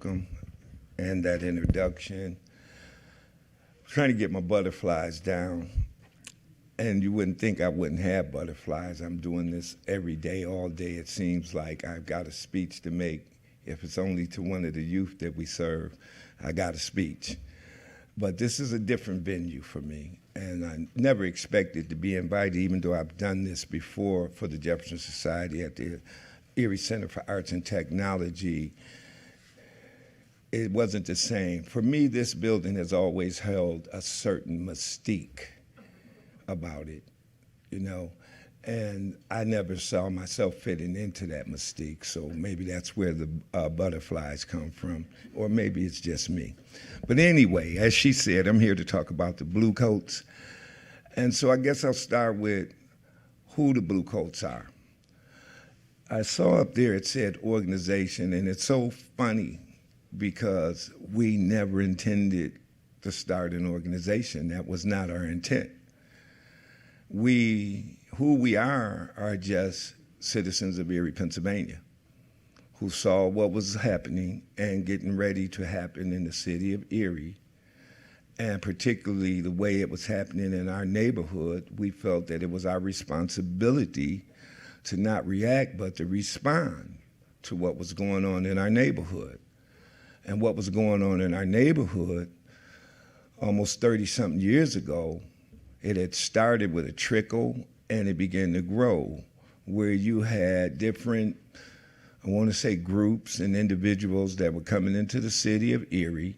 welcome and that introduction. Trying to get my butterflies down. And you wouldn't think I wouldn't have butterflies. I'm doing this every day, all day. It seems like I've got a speech to make. If it's only to one of the youth that we serve, I got a speech. But this is a different venue for me. And I never expected to be invited, even though I've done this before for the Jefferson Society at the Erie Center for Arts and Technology. It wasn't the same. For me, this building has always held a certain mystique about it, you know, and I never saw myself fitting into that mystique, so maybe that's where the butterflies come from, or maybe it's just me. But anyway, as she said, I'm here to talk about the Blue Coats, and so I guess I'll start with who the Blue Coats are. I saw up there it said organization, and it's so funny because we never intended to start an organization. That was not our intent. Who we are just citizens of Erie, Pennsylvania, who saw what was happening and getting ready to happen in the city of Erie, and particularly the way it was happening in our neighborhood. We felt that it was our responsibility to not react, but to respond to what was going on in our neighborhood. And what was going on in our neighborhood almost 30-something years ago, it had started with a trickle and it began to grow, where you had different, I want to say, groups and individuals that were coming into the city of Erie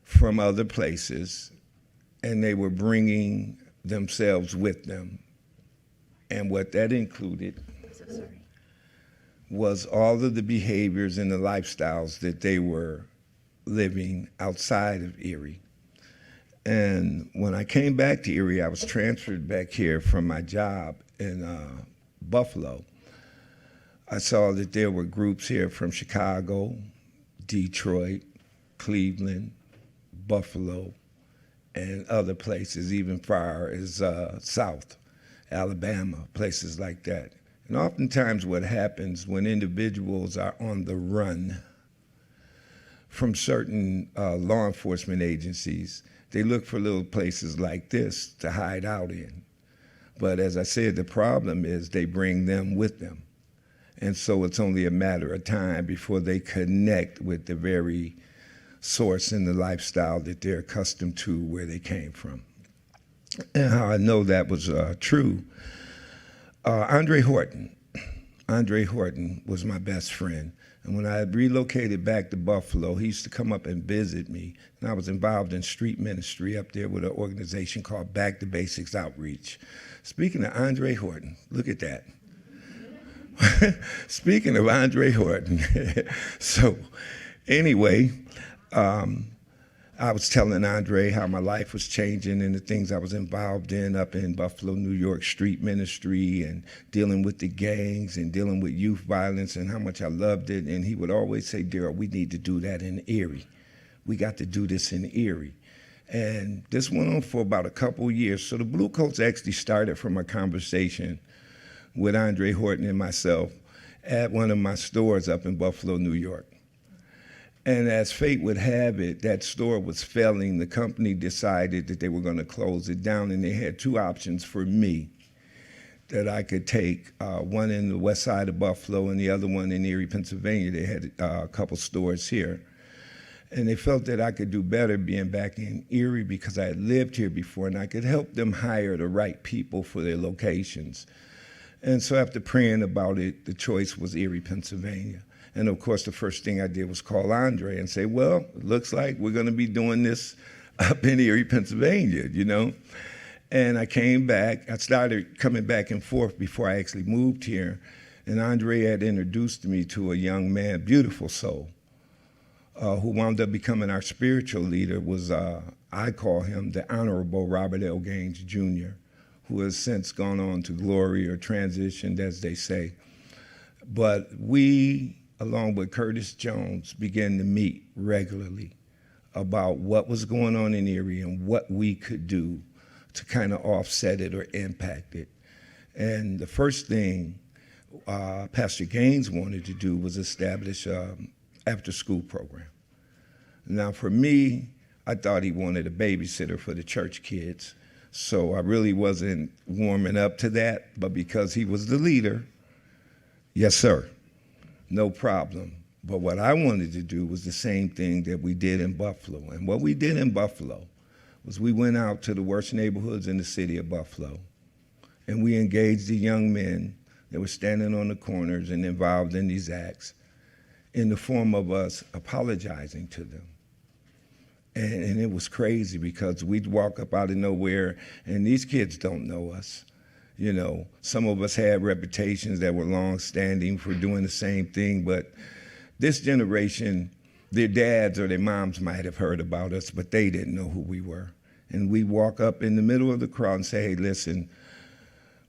from other places, and they were bringing themselves with them. And what that included was all of the behaviors and the lifestyles that they were living outside of Erie. And when I came back to Erie, I was transferred back here from my job in Buffalo. I saw that there were groups here from Chicago, Detroit, Cleveland, Buffalo, and other places, even far as South Alabama, places like that. And oftentimes what happens when individuals are on the run from certain law enforcement agencies, they look for little places like this to hide out in. But as I said, the problem is they bring them with them. And so it's only a matter of time before they connect with the very source and the lifestyle that they're accustomed to where they came from. And how I know that was true, Andre Horton was my best friend. And when I relocated back to Buffalo, he used to come up and visit me. And I was involved in street ministry up there with an organization called Back to Basics Outreach. Speaking of Andre Horton, look at that. Speaking of Andre Horton, so anyway, I was telling Andre how my life was changing and the things I was involved in up in Buffalo, New York, street ministry and dealing with the gangs and dealing with youth violence and how much I loved it. And he would always say, Daryl, we need to do that in Erie. We got to do this in Erie. And this went on for about a couple years. So the Blue Coats actually started from a conversation with Andre Horton and myself at one of my stores up in Buffalo, New York. And as fate would have it, that store was failing. The company decided that they were going to close it down, and they had two options for me that I could take, one in the west side of Buffalo and the other one in Erie, Pennsylvania. They had a couple stores here. And they felt that I could do better being back in Erie because I had lived here before, and I could help them hire the right people for their locations. And so after praying about it, the choice was Erie, Pennsylvania. And of course, the first thing I did was call Andre and say, well, it looks like we're going to be doing this up in Erie, Pennsylvania, you know? And I came back. I started coming back and forth before I actually moved here. And Andre had introduced me to a young man, beautiful soul, who wound up becoming our spiritual leader, was, I call him the Honorable Robert L. Gaines, Jr., who has since gone on to glory or transitioned, as they say. But we, along with Curtis Jones, began to meet regularly about what was going on in Erie and what we could do to kind of offset it or impact it. And the first thing Pastor Gaines wanted to do was establish after school program. Now for me, I thought he wanted a babysitter for the church kids, so I really wasn't warming up to that, but because he was the leader, yes sir, no problem. But what I wanted to do was the same thing that we did in Buffalo. And what we did in Buffalo was we went out to the worst neighborhoods in the city of Buffalo, and we engaged the young men that were standing on the corners and involved in these acts in the form of us apologizing to them. And it was crazy because we'd walk up out of nowhere, and these kids don't know us. You know, some of us had reputations that were long-standing for doing the same thing, but this generation, their dads or their moms might have heard about us, but they didn't know who we were. And we walk up in the middle of the crowd and say, hey, listen,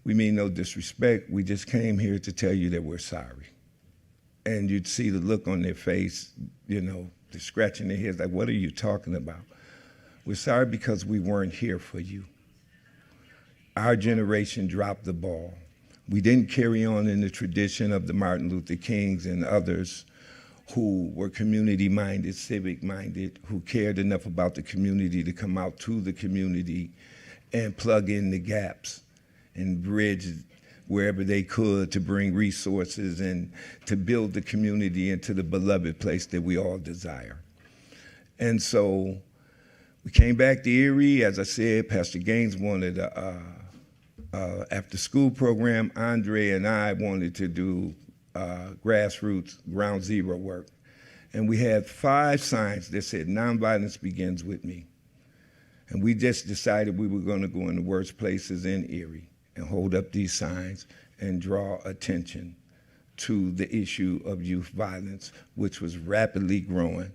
we mean no disrespect. We just came here to tell you that we're sorry. And you'd see the look on their face, you know, they're scratching their heads like, what are you talking about? We're sorry because we weren't here for you. Our generation dropped the ball. We didn't carry on in the tradition of the Martin Luther Kings and others who were community-minded, civic-minded, who cared enough about the community to come out to the community and plug in the gaps and bridge wherever they could to bring resources and to build the community into the beloved place that we all desire. And so we came back to Erie. As I said, Pastor Gaines wanted after-school program. Andre and I wanted to do grassroots, ground zero work. And we had 5 signs that said, nonviolence begins with me. And we just decided we were going to go in the worst places in Erie and hold up these signs and draw attention to the issue of youth violence, which was rapidly growing.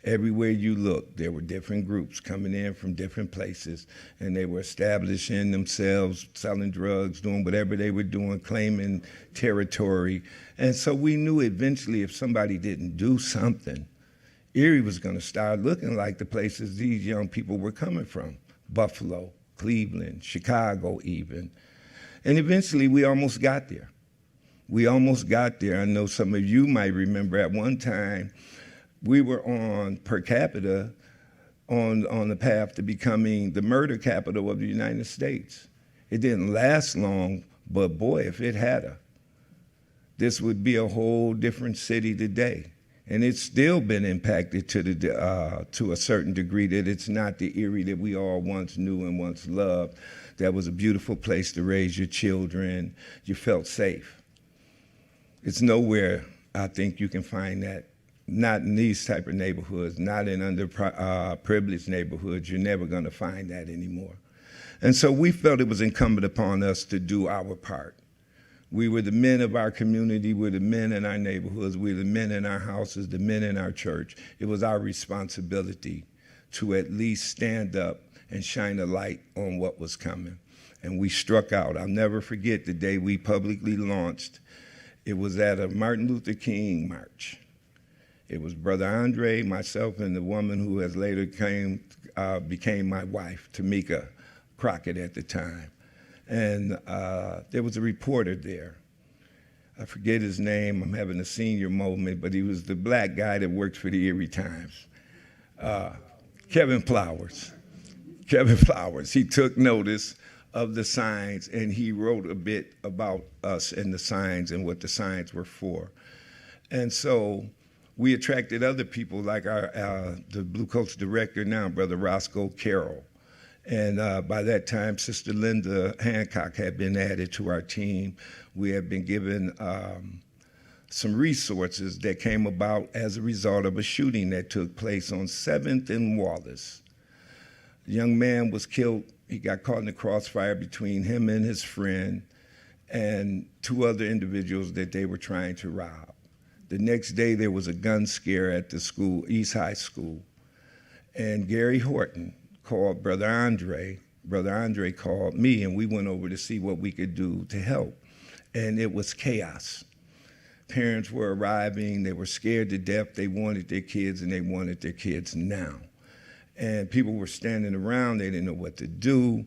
Everywhere you looked, there were different groups coming in from different places, and they were establishing themselves, selling drugs, doing whatever they were doing, claiming territory. And so we knew eventually if somebody didn't do something, Erie was going to start looking like the places these young people were coming from, Buffalo, Cleveland, Chicago even. And eventually we almost got there. We almost got there. I know some of you might remember at one time, we were on, per capita, on the path to becoming the murder capital of the United States. It didn't last long, but boy, if it had this would be a whole different city today. And it's still been impacted to a certain degree that it's not the Erie that we all once knew and once loved. That was a beautiful place to raise your children. You felt safe. It's nowhere, I think, you can find that. Not in these type of neighborhoods, not in underprivileged neighborhoods. You're never going to find that anymore. And so we felt it was incumbent upon us to do our part. We were the men of our community. We're the men in our neighborhoods. We're the men in our houses, the men in our church. It was our responsibility to at least stand up and shine a light on what was coming. And we struck out. I'll never forget the day we publicly launched. It was at a Martin Luther King march. It was Brother Andre, myself, and the woman who has later became my wife, Tamika Crockett at the time. And there was a reporter there. I forget his name. I'm having a senior moment, but he was the black guy that worked for the Erie Times. Kevin Flowers. Kevin Flowers. He took notice of the signs, and he wrote a bit about us and the signs and what the signs were for. And so we attracted other people like the Blue Coats director now, Brother Roscoe Carroll. And by that time, Sister Linda Hancock had been added to our team. We had been given some resources that came about as a result of a shooting that took place on 7th and Wallace. A young man was killed. He got caught in the crossfire between him and his friend and 2 other individuals that they were trying to rob. The next day, there was a gun scare at the school, East High School, and Gary Horton called Brother Andre. Brother Andre called me, and we went over to see what we could do to help. And it was chaos. Parents were arriving. They were scared to death. They wanted their kids, and they wanted their kids now. And people were standing around. They didn't know what to do.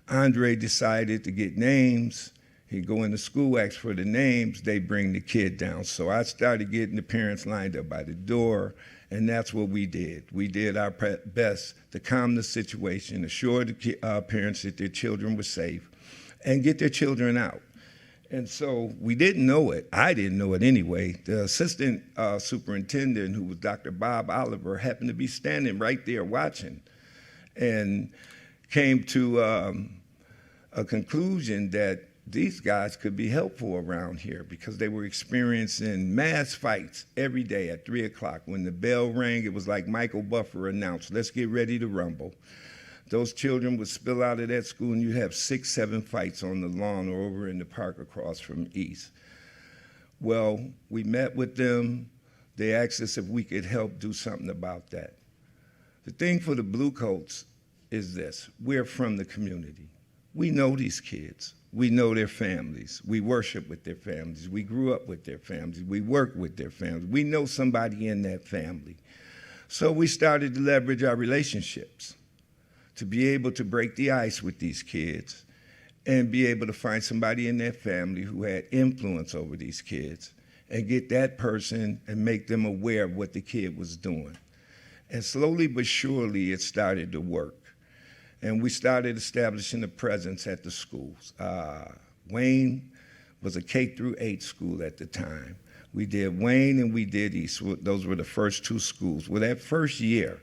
Andre decided to get names, He go into school, ask for the names, they bring the kid down. So I started getting the parents lined up by the door, and that's what we did. We did our best to calm the situation, assure the parents that their children were safe, and get their children out. And so we didn't know it. I didn't know it anyway. The assistant superintendent, who was Dr. Bob Oliver, happened to be standing right there watching, and came to a conclusion that these guys could be helpful around here because they were experiencing mass fights every day at 3 o'clock. When the bell rang, it was like Michael Buffer announced, "Let's get ready to rumble." Those children would spill out of that school, and you'd have 6, 7 fights on the lawn or over in the park across from East. Well, we met with them. They asked us if we could help do something about that. The thing for the Bluecoats is this: we're from the community. We know these kids. We know their families. We worship with their families. We grew up with their families. We work with their families. We know somebody in that family. So we started to leverage our relationships to be able to break the ice with these kids and be able to find somebody in their family who had influence over these kids and get that person and make them aware of what the kid was doing. And slowly but surely, it started to work. And we started establishing a presence at the schools. Wayne was a K-8 school at the time. We did Wayne and we did East. Those were the first 2 schools. Well, that first year,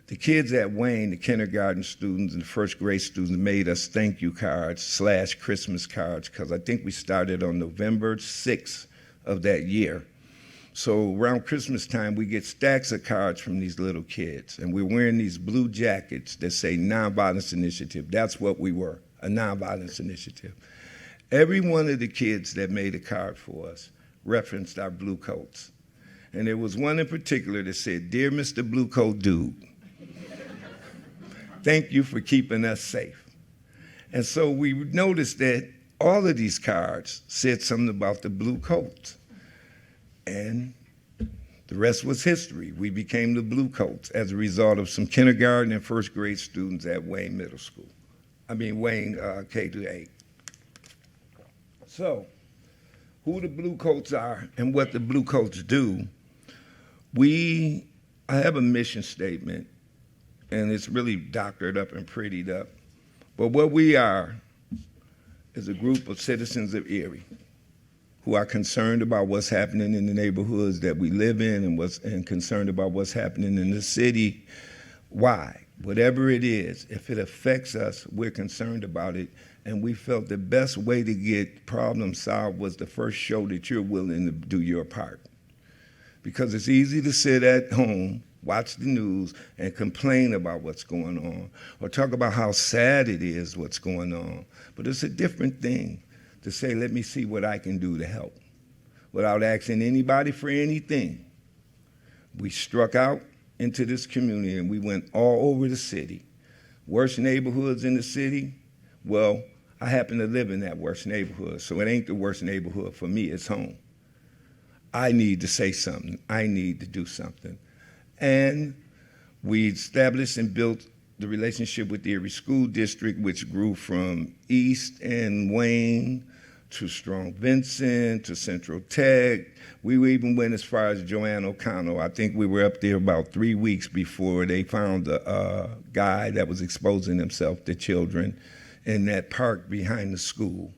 the kids at Wayne, the kindergarten students and the first grade students, made us thank you cards / Christmas cards, because I think we started on November 6th of that year. So around Christmas time, we get stacks of cards from these little kids, and we're wearing these blue jackets that say Nonviolence Initiative. That's what we were, a nonviolence initiative. Every one of the kids that made a card for us referenced our blue coats. And there was one in particular that said, "Dear Mr. Blue Coat Dude, thank you for keeping us safe." And so we noticed that all of these cards said something about the blue coats. And the rest was history. We became the Bluecoats as a result of some kindergarten and first grade students at Wayne Middle School. Wayne K-8. So, who the Bluecoats are and what the Bluecoats do, I have a mission statement, and it's really doctored up and prettied up. But what we are is a group of citizens of Erie who are concerned about what's happening in the neighborhoods that we live in and concerned about what's happening in the city. Why? Whatever it is, if it affects us, we're concerned about it, and we felt the best way to get problems solved was to first show that you're willing to do your part. Because it's easy to sit at home, watch the news, and complain about what's going on, or talk about how sad it is what's going on. But it's a different thing to say, let me see what I can do to help, without asking anybody for anything. We struck out into this community and we went all over the city. Worst neighborhoods in the city, well, I happen to live in that worst neighborhood, so it ain't the worst neighborhood for me, it's home. I need to say something, I need to do something. And we established and built the relationship with the Erie School District, which grew from East and Wayne to Strong Vincent to Central Tech. We even went as far as Joanne O'Connell. I think we were up there about 3 weeks before they found a guy that was exposing himself to children in that park behind the school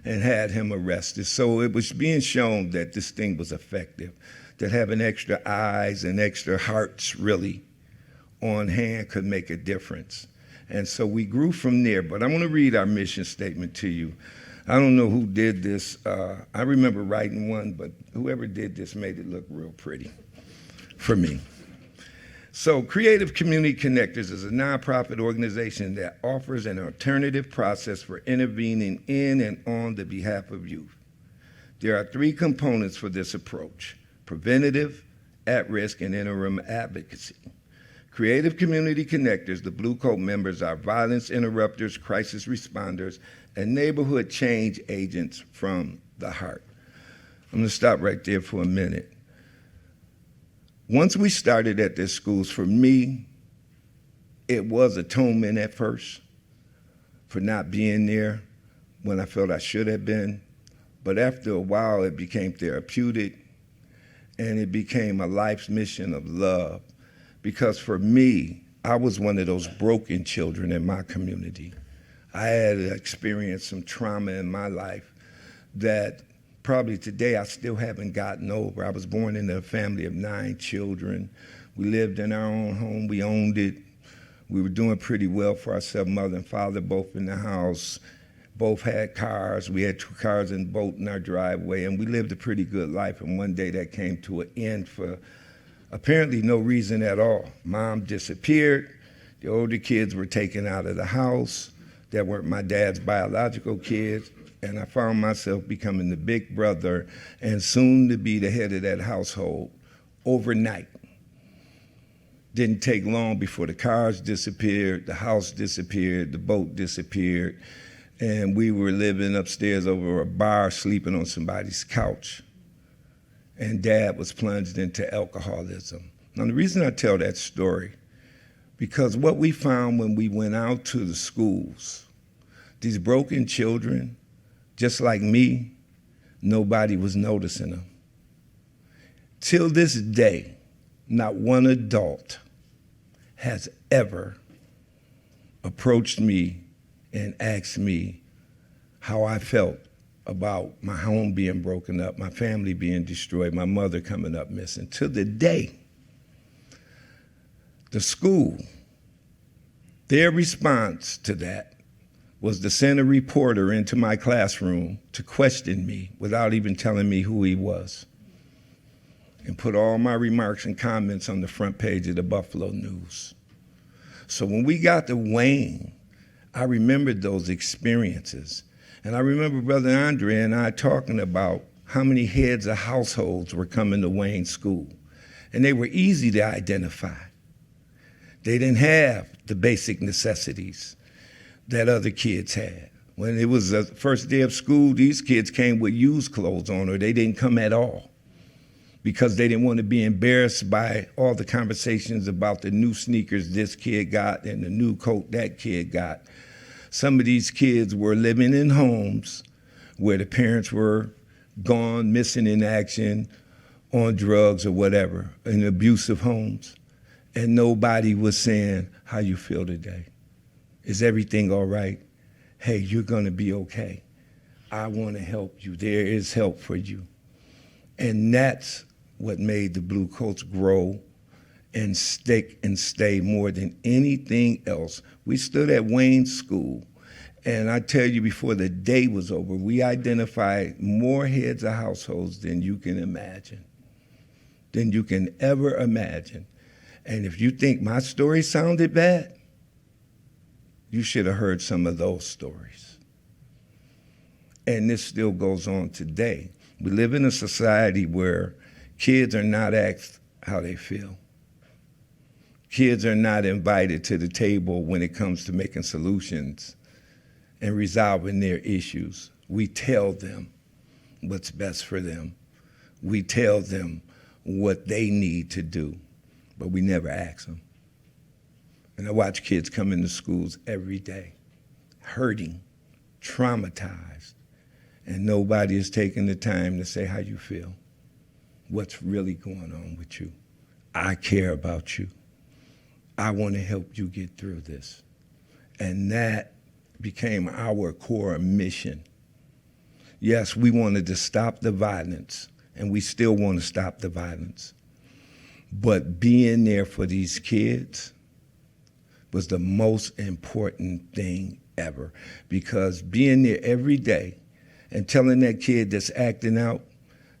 and had him arrested. So it was being shown that this thing was effective, that having extra eyes and extra hearts really on hand could make a difference. And so we grew from there. But I want to read our mission statement to you. I don't know who did this. I remember writing one, but whoever did this made it look real pretty for me. So Creative Community Connectors is a nonprofit organization that offers an alternative process for intervening in and on the behalf of youth. There are 3 components for this approach: preventative, at-risk, and interim advocacy. Creative Community Connectors, the Blue Coat members, are violence interrupters, crisis responders, and neighborhood change agents from the heart. I'm going to stop right there for a minute. Once we started at this schools, for me, it was atonement at first for not being there when I felt I should have been. But after a while, it became therapeutic, and it became a life's mission of love. Because for me, I was one of those broken children in my community. I had experienced some trauma in my life that probably today I still haven't gotten over. I was born into a family of 9 children. We lived in our own home. We owned it. We were doing pretty well for ourselves, mother and father both in the house. Both had cars. We had 2 cars and a boat in our driveway, and we lived a pretty good life. And one day that came to an end for apparently no reason at all. Mom disappeared. The older kids were taken out of the house. That weren't my dad's biological kids. And I found myself becoming the big brother and soon to be the head of that household overnight. Didn't take long before the cars disappeared, the house disappeared, the boat disappeared, and we were living upstairs over a bar, sleeping on somebody's couch. And Dad was plunged into alcoholism. Now, the reason I tell that story, because what we found when we went out to the schools, these broken children, just like me, nobody was noticing them. Till this day, not one adult has ever approached me and asked me how I felt about my home being broken up, my family being destroyed, my mother coming up missing. To the day, the school, their response to that was to send a reporter into my classroom to question me without even telling me who he was, and put all my remarks and comments on the front page of the Buffalo News. So when we got to Wayne, I remembered those experiences. And I remember Brother Andre and I talking about how many heads of households were coming to Wayne School. And they were easy to identify. They didn't have the basic necessities that other kids had. When it was the first day of school, these kids came with used clothes on, or they didn't come at all because they didn't want to be embarrassed by all the conversations about the new sneakers this kid got and the new coat that kid got. Some of these kids were living in homes where the parents were gone, missing in action, on drugs or whatever, in abusive homes. And nobody was saying, how you feel today? Is everything all right? Hey, you're gonna be okay. I wanna help you. There is help for you. And that's what made the Blue Coats grow and stick and stay more than anything else. We stood at Wayne School, and I tell you, before the day was over, we identified more heads of households than you can imagine, than you can ever imagine. And if you think my story sounded bad, you should have heard some of those stories. And this still goes on today. We live in a society where kids are not asked how they feel. Kids are not invited to the table when it comes to making solutions and resolving their issues. We tell them what's best for them. We tell them what they need to do, but we never ask them. And I watch kids come into schools every day, hurting, traumatized, and nobody is taking the time to say how you feel, what's really going on with you. I care about you. I want to help you get through this. And that became our core mission. Yes, we wanted to stop the violence, and we still want to stop the violence. But being there for these kids was the most important thing ever, because being there every day and telling that kid that's acting out,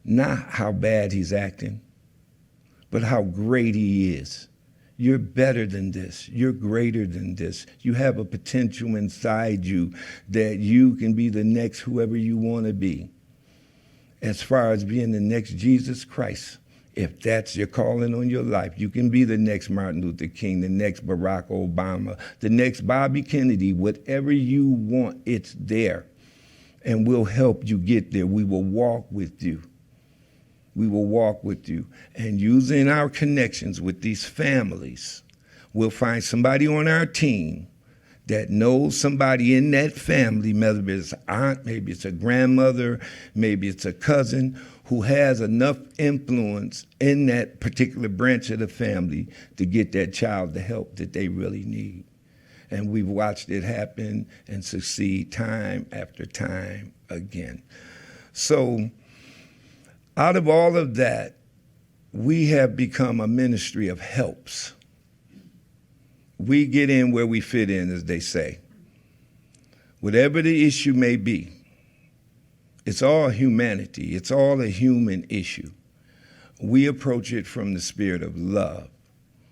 not how bad he's acting, but how great he is. You're better than this. You're greater than this. You have a potential inside you that you can be the next whoever you want to be. As far as being the next Jesus Christ, if that's your calling on your life, you can be the next Martin Luther King, the next Barack Obama, the next Bobby Kennedy. Whatever you want, it's there. And we'll help you get there. We will walk with you. We will walk with you. And using our connections with these families, we'll find somebody on our team that knows somebody in that family, maybe it's an aunt, maybe it's a grandmother, maybe it's a cousin, who has enough influence in that particular branch of the family to get that child the help that they really need. And we've watched it happen and succeed time after time again. So out of all of that, we have become a ministry of helps. We get in where we fit in, as they say. Whatever the issue may be, it's all humanity. It's all a human issue. We approach it from the spirit of love.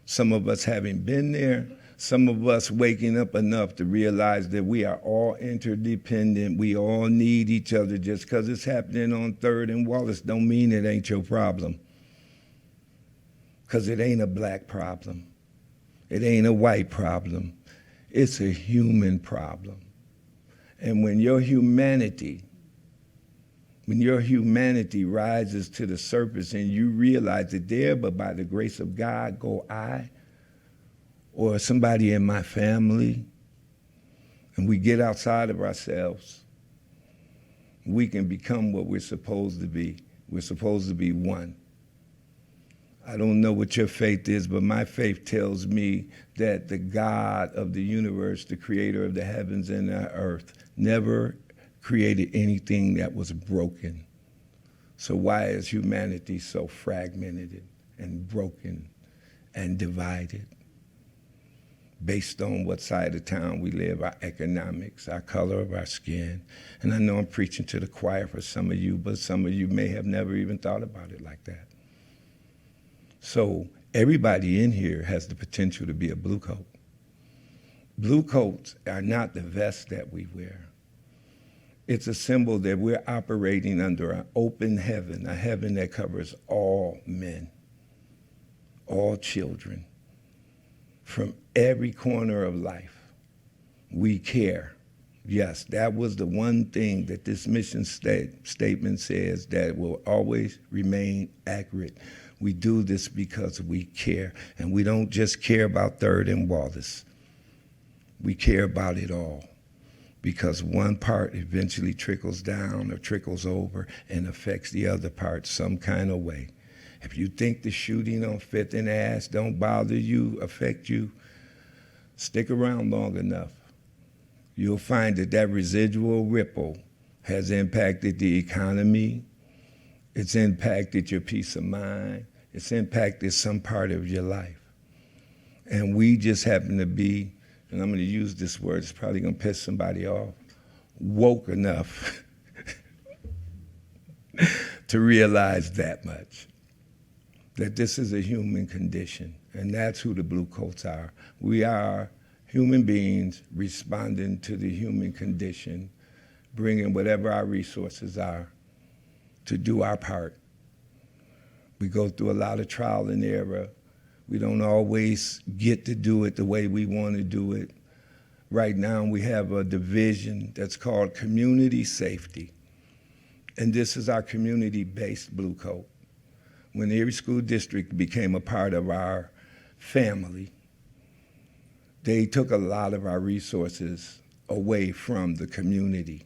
Some of us having been there, some of us waking up enough to realize that we are all interdependent. We all need each other. Just because it's happening on 3rd and Wallace don't mean it ain't your problem. Because it ain't a black problem. It ain't a white problem. It's a human problem. And when your humanity rises to the surface and you realize that there, but by the grace of God, go I, or somebody in my family, and we get outside of ourselves, we can become what we're supposed to be. We're supposed to be one. I don't know what your faith is, but my faith tells me that the God of the universe, the creator of the heavens and the earth, never created anything that was broken. So why is humanity so fragmented and broken and divided? Based on what side of town we live, our economics, our color of our skin. And I know I'm preaching to the choir for some of you, but some of you may have never even thought about it like that. So everybody in here has the potential to be a blue coat. Blue coats are not the vest that we wear. It's a symbol that we're operating under an open heaven, a heaven that covers all men, all children, from every corner of life. We care. Yes, that was the one thing that this mission statement says that will always remain accurate. We do this because we care, and we don't just care about 3rd and Wallace. We care about it all, because one part eventually trickles down or trickles over and affects the other part some kind of way. If you think the shooting on 5th and Ash don't bother you, affect you, stick around long enough. You'll find that that residual ripple has impacted the economy. It's impacted your peace of mind. It's impacted some part of your life. And we just happen to be, and I'm going to use this word, it's probably going to piss somebody off, woke enough to realize that much, that this is a human condition, and that's who the blue coats are. We are human beings responding to the human condition, bringing whatever our resources are to do our part. We go through a lot of trial and error. We don't always get to do it the way we want to do it. Right now we have a division that's called community safety. And this is our community-based blue coat. When the Erie School District became a part of our family, they took a lot of our resources away from the community.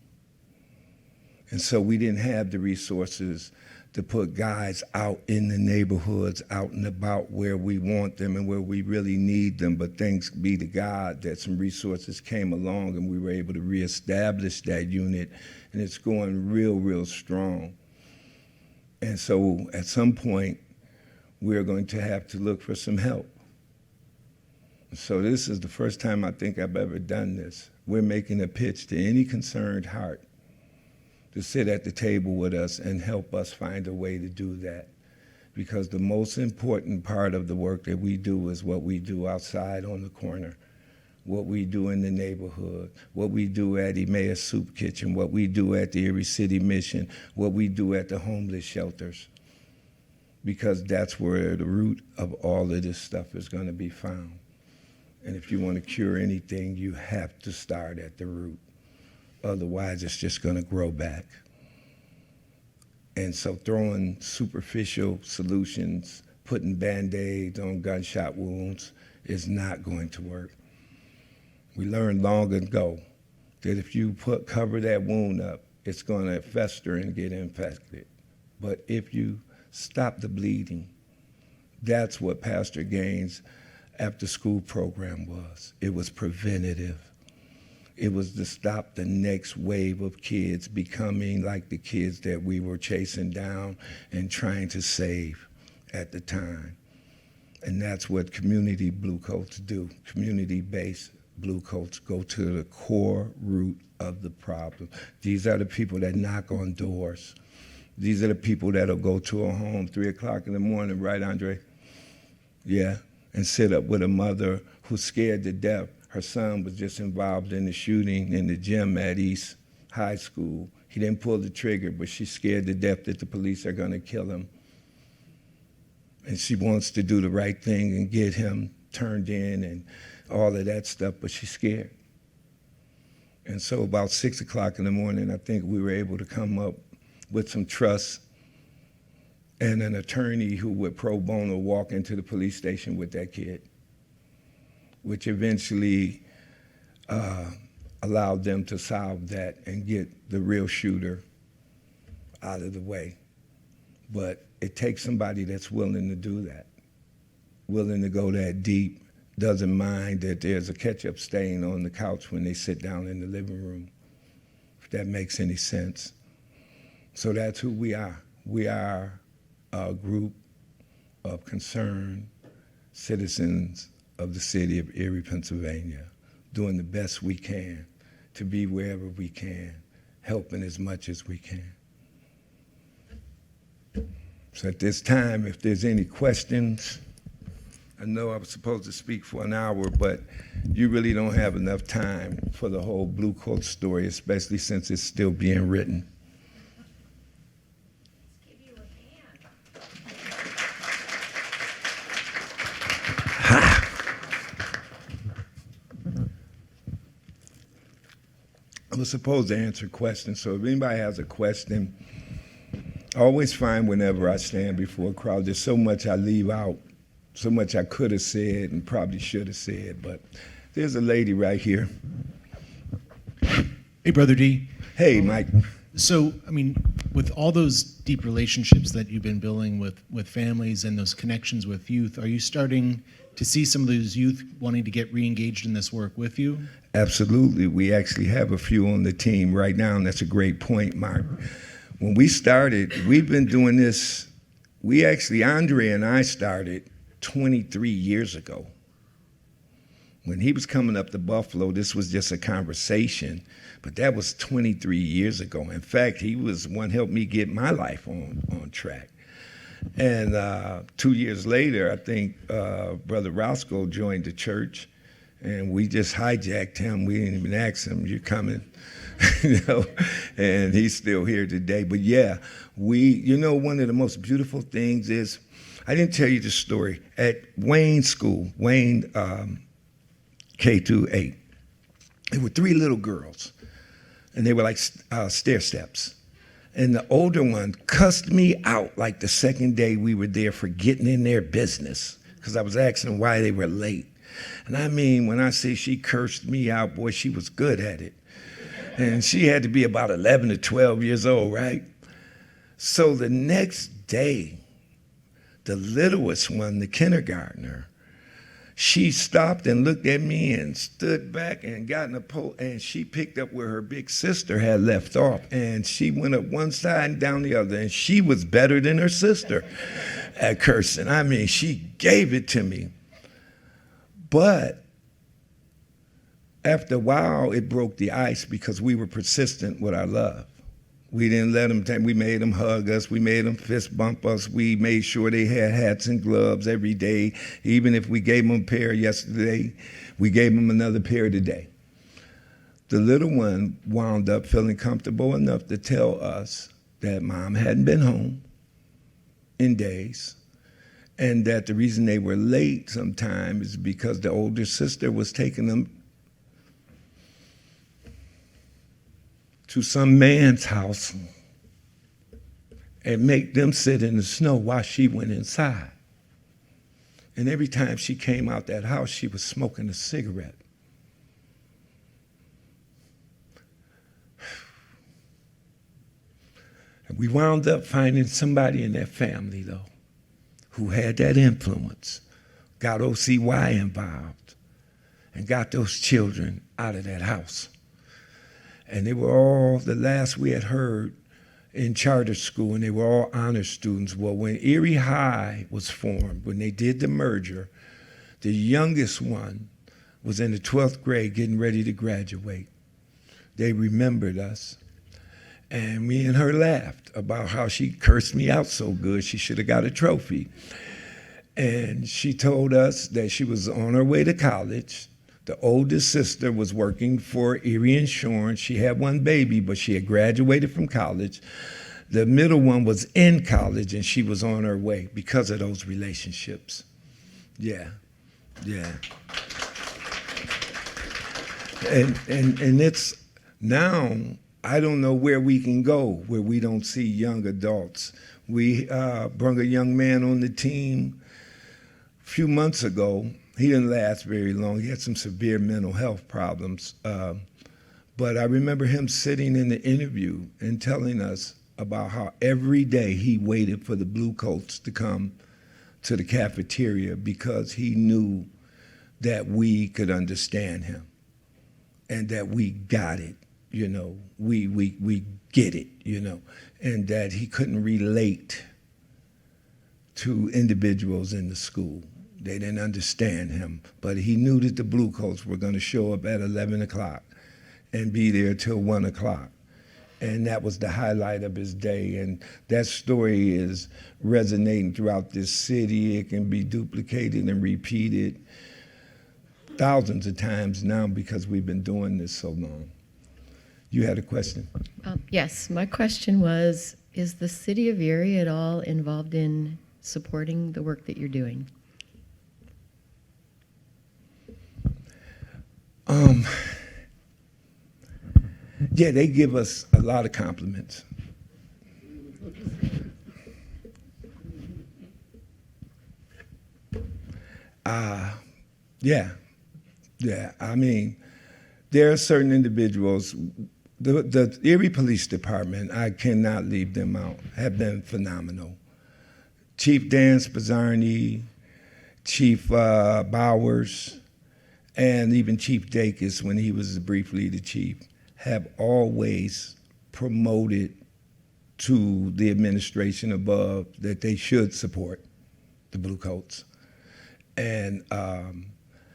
And so we didn't have the resources to put guys out in the neighborhoods, out and about where we want them and where we really need them. But thanks be to God that some resources came along and we were able to reestablish that unit, and it's going real, real strong. And so at some point, we're going to have to look for some help. So this is the first time I think I've ever done this. We're making a pitch to any concerned heart to sit at the table with us and help us find a way to do that. Because the most important part of the work that we do is what we do outside on the corner, what we do in the neighborhood, what we do at Emmaus Soup Kitchen, what we do at the Erie City Mission, what we do at the homeless shelters. Because that's where the root of all of this stuff is going to be found. And if you want to cure anything, you have to start at the root. Otherwise, it's just going to grow back. And so throwing superficial solutions, putting Band-Aids on gunshot wounds is not going to work. We learned long ago that if you cover that wound up, it's going to fester and get infected. But if you stop the bleeding, that's what Pastor Gaines' after-school program was. It was preventative. It was to stop the next wave of kids becoming like the kids that we were chasing down and trying to save at the time. And that's what community blue coats do. Community-based blue coats go to the core root of the problem. These are the people that knock on doors. These are the people that'll go to a home 3 o'clock in the morning, right, Andre? Yeah, and sit up with a mother who's scared to death. Her son was just involved in the shooting in the gym at East High School. He didn't pull the trigger, but she's scared to death that the police are going to kill him. And she wants to do the right thing and get him turned in and all of that stuff, but she's scared. And so about 6 o'clock in the morning, I think we were able to come up with some trust and an attorney who would pro bono walk into the police station with that kid, which eventually allowed them to solve that and get the real shooter out of the way. But it takes somebody that's willing to do that, willing to go that deep, doesn't mind that there's a ketchup stain on the couch when they sit down in the living room, if that makes any sense. So that's who we are. We are a group of concerned citizens of the city of Erie, Pennsylvania, doing the best we can to be wherever we can, helping as much as we can. So at this time, if there's any questions, I know I was supposed to speak for an hour, but you really don't have enough time for the whole Blue Coat story, especially since it's still being written. I was supposed to answer questions, so if anybody has a question, I always find whenever I stand before a crowd, there's so much I leave out, so much I could have said and probably should have said, but there's a lady right here. Hey, Brother D. Hey, Mike. So, I mean, with all those deep relationships that you've been building with families and those connections with youth, are you starting to see some of those youth wanting to get re-engaged in this work with you? Absolutely. We actually have a few on the team right now, and that's a great point, Mark. When we started, we've been doing this, Andre and I started 23 years ago. When he was coming up to Buffalo, this was just a conversation, but that was 23 years ago. In fact, he was one helped me get my life on track. And 2 years later, I think Brother Roscoe joined the church, and we just hijacked him. We didn't even ask him, "You coming?" You know, and he's still here today. But yeah, one of the most beautiful things is, I didn't tell you the story. At Wayne School, Wayne K-8, there were 3 little girls, and they were like stair steps. And the older one cussed me out like the second day we were there for getting in their business, because I was asking why they were late. And I mean, when I say she cursed me out, boy, she was good at it. And she had to be about 11 to 12 years old, right? So the next day, the littlest one, the kindergartner, she stopped and looked at me and stood back and got in a pole, and she picked up where her big sister had left off, and she went up one side and down the other, and she was better than her sister at cursing. I mean, she gave it to me. But after a while, it broke the ice because we were persistent with our love. We didn't let them, we made them hug us, we made them fist bump us, we made sure they had hats and gloves every day. Even if we gave them a pair yesterday, we gave them another pair today. The little one wound up feeling comfortable enough to tell us that Mom hadn't been home in days, and that the reason they were late sometimes is because the older sister was taking them to some man's house and make them sit in the snow while she went inside. And every time she came out that house, she was smoking a cigarette. We wound up finding somebody in that family, though, who had that influence, got OCY involved, and got those children out of that house. And they were all, the last we had heard, in charter school, and they were all honor students. Well, when Erie High was formed, when they did the merger, the youngest one was in the 12th grade getting ready to graduate. They remembered us. And me and her laughed about how she cursed me out so good she should have got a trophy. And she told us that she was on her way to college. The oldest sister was working for Erie Insurance. She had one baby, but she had graduated from college. The middle one was in college, and she was on her way because of those relationships. Yeah. And it's now, I don't know where we can go where we don't see young adults. We brought a young man on the team a few months ago. He didn't last very long. He had some severe mental health problems. But I remember him sitting in the interview and telling us about how every day he waited for the Blue Coats to come to the cafeteria because he knew that we could understand him and that we got it, we get it, and that he couldn't relate to individuals in the school. They didn't understand him, but he knew that the Blue Coats were going to show up at 11 o'clock and be there till 1 o'clock. And that was the highlight of his day. And that story is resonating throughout this city. It can be duplicated and repeated thousands of times now because we've been doing this so long. You had a question? Yes, my question was, is the city of Erie at all involved in supporting the work that you're doing? Yeah, they give us a lot of compliments. Yeah. I mean, there are certain individuals. The Erie Police Department, I cannot leave them out, have been phenomenal. Chief Dan Spazzarni, Chief Bowers, and even Chief Dacus, when he was briefly the chief, have always promoted to the administration above that they should support the Blue Coats, and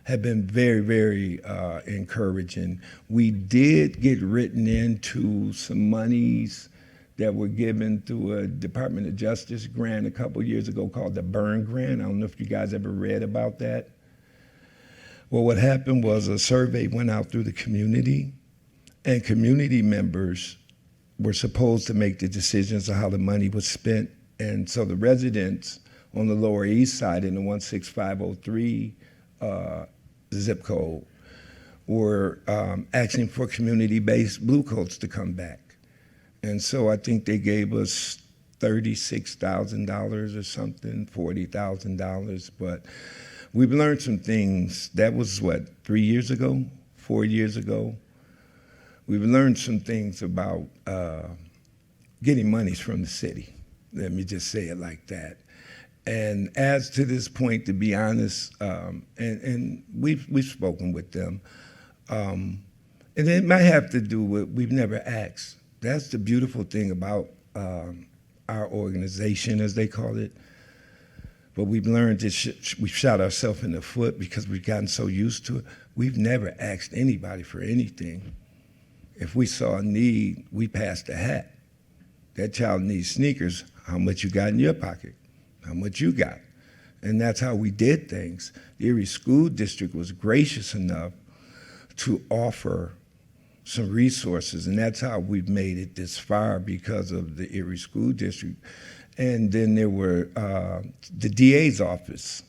have been very, very encouraging. We did get written into some monies that were given through a Department of Justice grant a couple years ago called the Burn Grant. I don't know if you guys ever read about that. Well, what happened was a survey went out through the community, and community members were supposed to make the decisions of how the money was spent. And so the residents on the Lower East Side in the 16503 zip code were asking for community-based Blue Coats to come back. And so I think they gave us $36,000 or something, $40,000. But we've learned some things. That was, 3 years ago, 4 years ago? We've learned some things about getting monies from the city. Let me just say it like that. And as to this point, to be honest, and we've spoken with them, and it might have to do with we've never asked. That's the beautiful thing about our organization, as they call it. But we've learned that we've shot ourselves in the foot because we've gotten so used to it. We've never asked anybody for anything. If we saw a need, we passed the hat. That child needs sneakers. How much you got in your pocket? How much you got? And that's how we did things. The Erie School District was gracious enough to offer some resources, and that's how we've made it this far because of the Erie School District. And then there were the DA's office.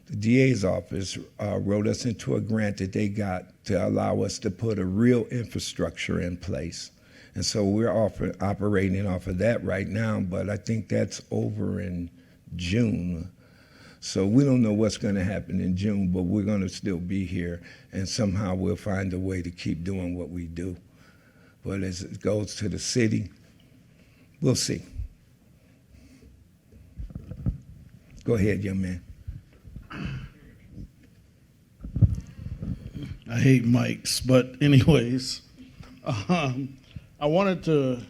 The DA's office wrote us into a grant that they got to allow us to put a real infrastructure in place. And so we're operating off of that right now, but I think that's over in June. So we don't know what's going to happen in June, but we're going to still be here, and somehow we'll find a way to keep doing what we do. But as it goes to the city, We'll see. Go ahead, young man. I hate mics, but anyways, I wanted to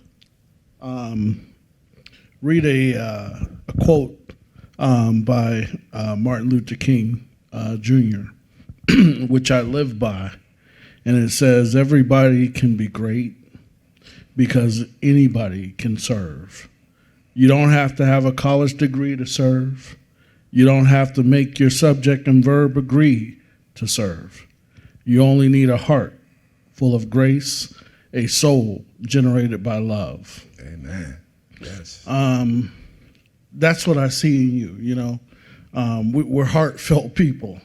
read a quote by Martin Luther King Jr., which I live by, and it says, "Everybody can be great because anybody can serve. You don't have to have a college degree to serve. You don't have to make your subject and verb agree to serve. You only need a heart full of grace, a soul generated by love." Amen. Yes. That's what I see in you, you know. We're heartfelt people,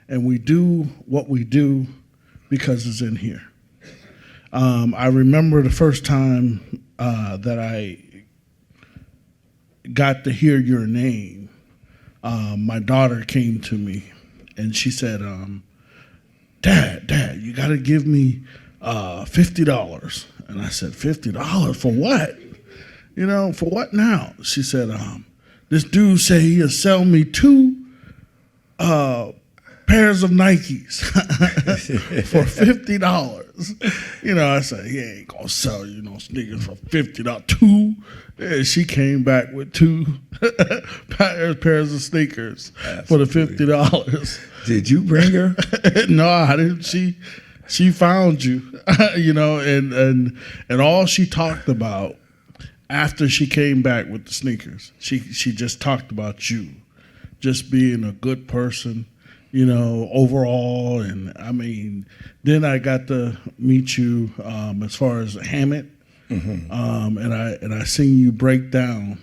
and we do what we do because it's in here. I remember the first time that I got to hear your name. My daughter came to me, and she said, Dad, you got to give me $50. And I said, $50 for what? You know, for what now? She said, this dude said he'll sell me 2 pairs of Nikes for $50. You know, I said, he ain't going to sell you no sneakers for $50. 2. And she came back with 2 pairs of sneakers for the $50. Did you bring her? No, I didn't. She found you, you know, and all she talked about after she came back with the sneakers, she just talked about you, just being a good person, you know, overall. And I mean, then I got to meet you as far as Hammett, and I seen you break down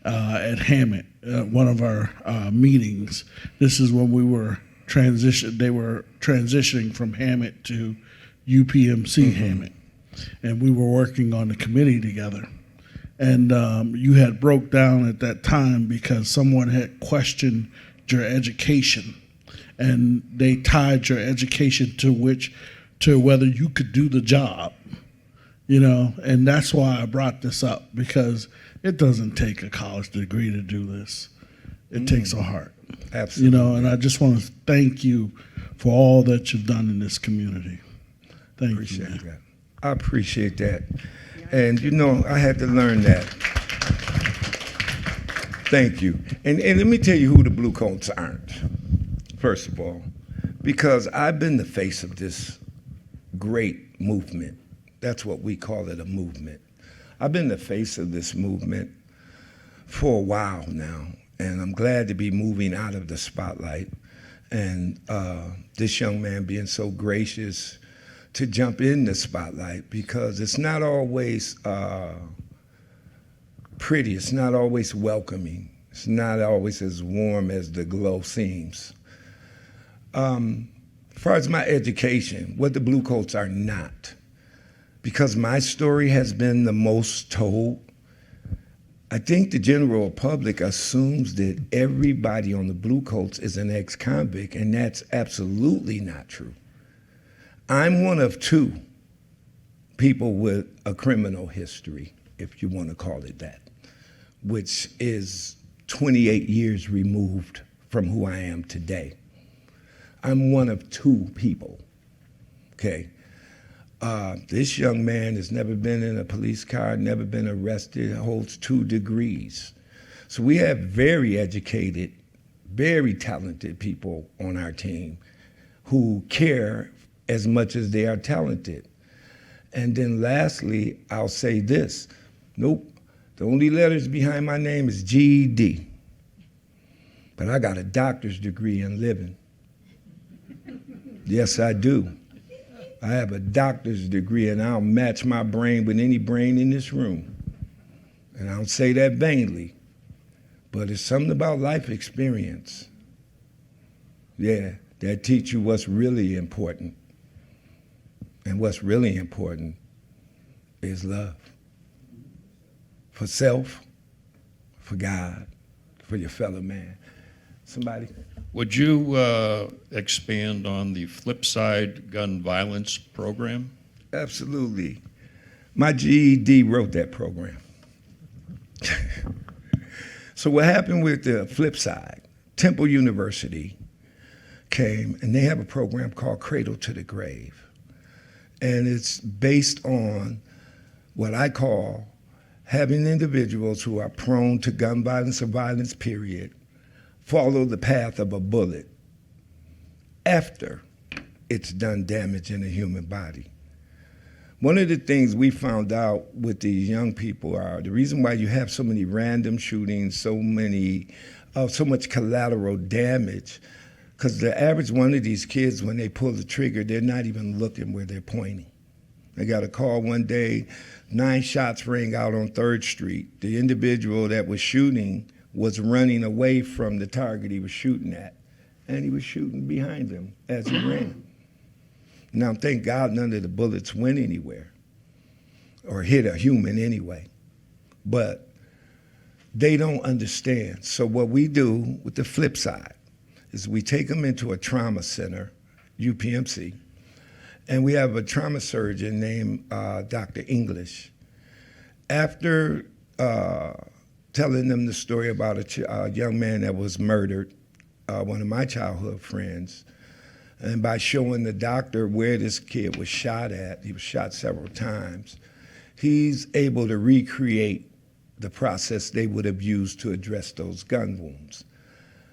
at Hammett, one of our meetings. This is when we were they were transitioning from Hammett to UPMC Hammett, and we were working on the committee together. And you had broke down at that time because someone had questioned your education, and they tied your education to whether you could do the job, you know. And that's why I brought this up, because it doesn't take a college degree to do this. It takes a heart. Absolutely. You know, and I just want to thank you for all that you've done in this community. Thank you. Appreciate that. I appreciate that. And, you know, I had to learn that. Thank you. And let me tell you who the Blue Coats aren't, first of all, because I've been the face of this great movement. That's what we call it, a movement. I've been the face of this movement for a while now, and I'm glad to be moving out of the spotlight. And this young man being so gracious to jump in the spotlight, because it's not always pretty, it's not always welcoming, it's not always as warm as the glow seems. As far as my education, what the Blue Coats are not, because my story has been the most told, I think the general public assumes that everybody on the Blue Coats is an ex-convict, and that's absolutely not true. I'm one of 2 people with a criminal history, if you want to call it that, which is 28 years removed from who I am today. I'm one of 2 people, okay? This young man has never been in a police car, never been arrested, holds 2 degrees. So we have very educated, very talented people on our team who care as much as they are talented. And then lastly, I'll say this. Nope, the only letters behind my name is GED. But I got a doctor's degree in living. Yes, I do. I have a doctor's degree, and I'll match my brain with any brain in this room. And I don't say that vainly, but it's something about life experience. Yeah, that teach you what's really important. And what's really important is love. For self, for God, for your fellow man. Somebody? Would you expand on the Flipside gun violence program? Absolutely. My GED wrote that program. So what happened with the flip side, Temple University came and they have a program called Cradle to the Grave. And it's based on what I call having individuals who are prone to gun violence or violence, period, follow the path of a bullet after it's done damage in a human body. One of the things we found out with these young people are the reason why you have so many random shootings, so much collateral damage, because the average one of these kids, when they pull the trigger, they're not even looking where they're pointing. I got a call one day, 9 shots rang out on 3rd Street. The individual that was shooting was running away from the target he was shooting at, and he was shooting behind him as he ran. Now, thank God none of the bullets went anywhere or hit a human anyway, but they don't understand. So what we do with the flip side is we take them into a trauma center, UPMC, and we have a trauma surgeon named Dr. English. After telling them the story about a young man that was murdered, one of my childhood friends, and by showing the doctor where this kid was shot at, he was shot several times, he's able to recreate the process they would have used to address those gun wounds.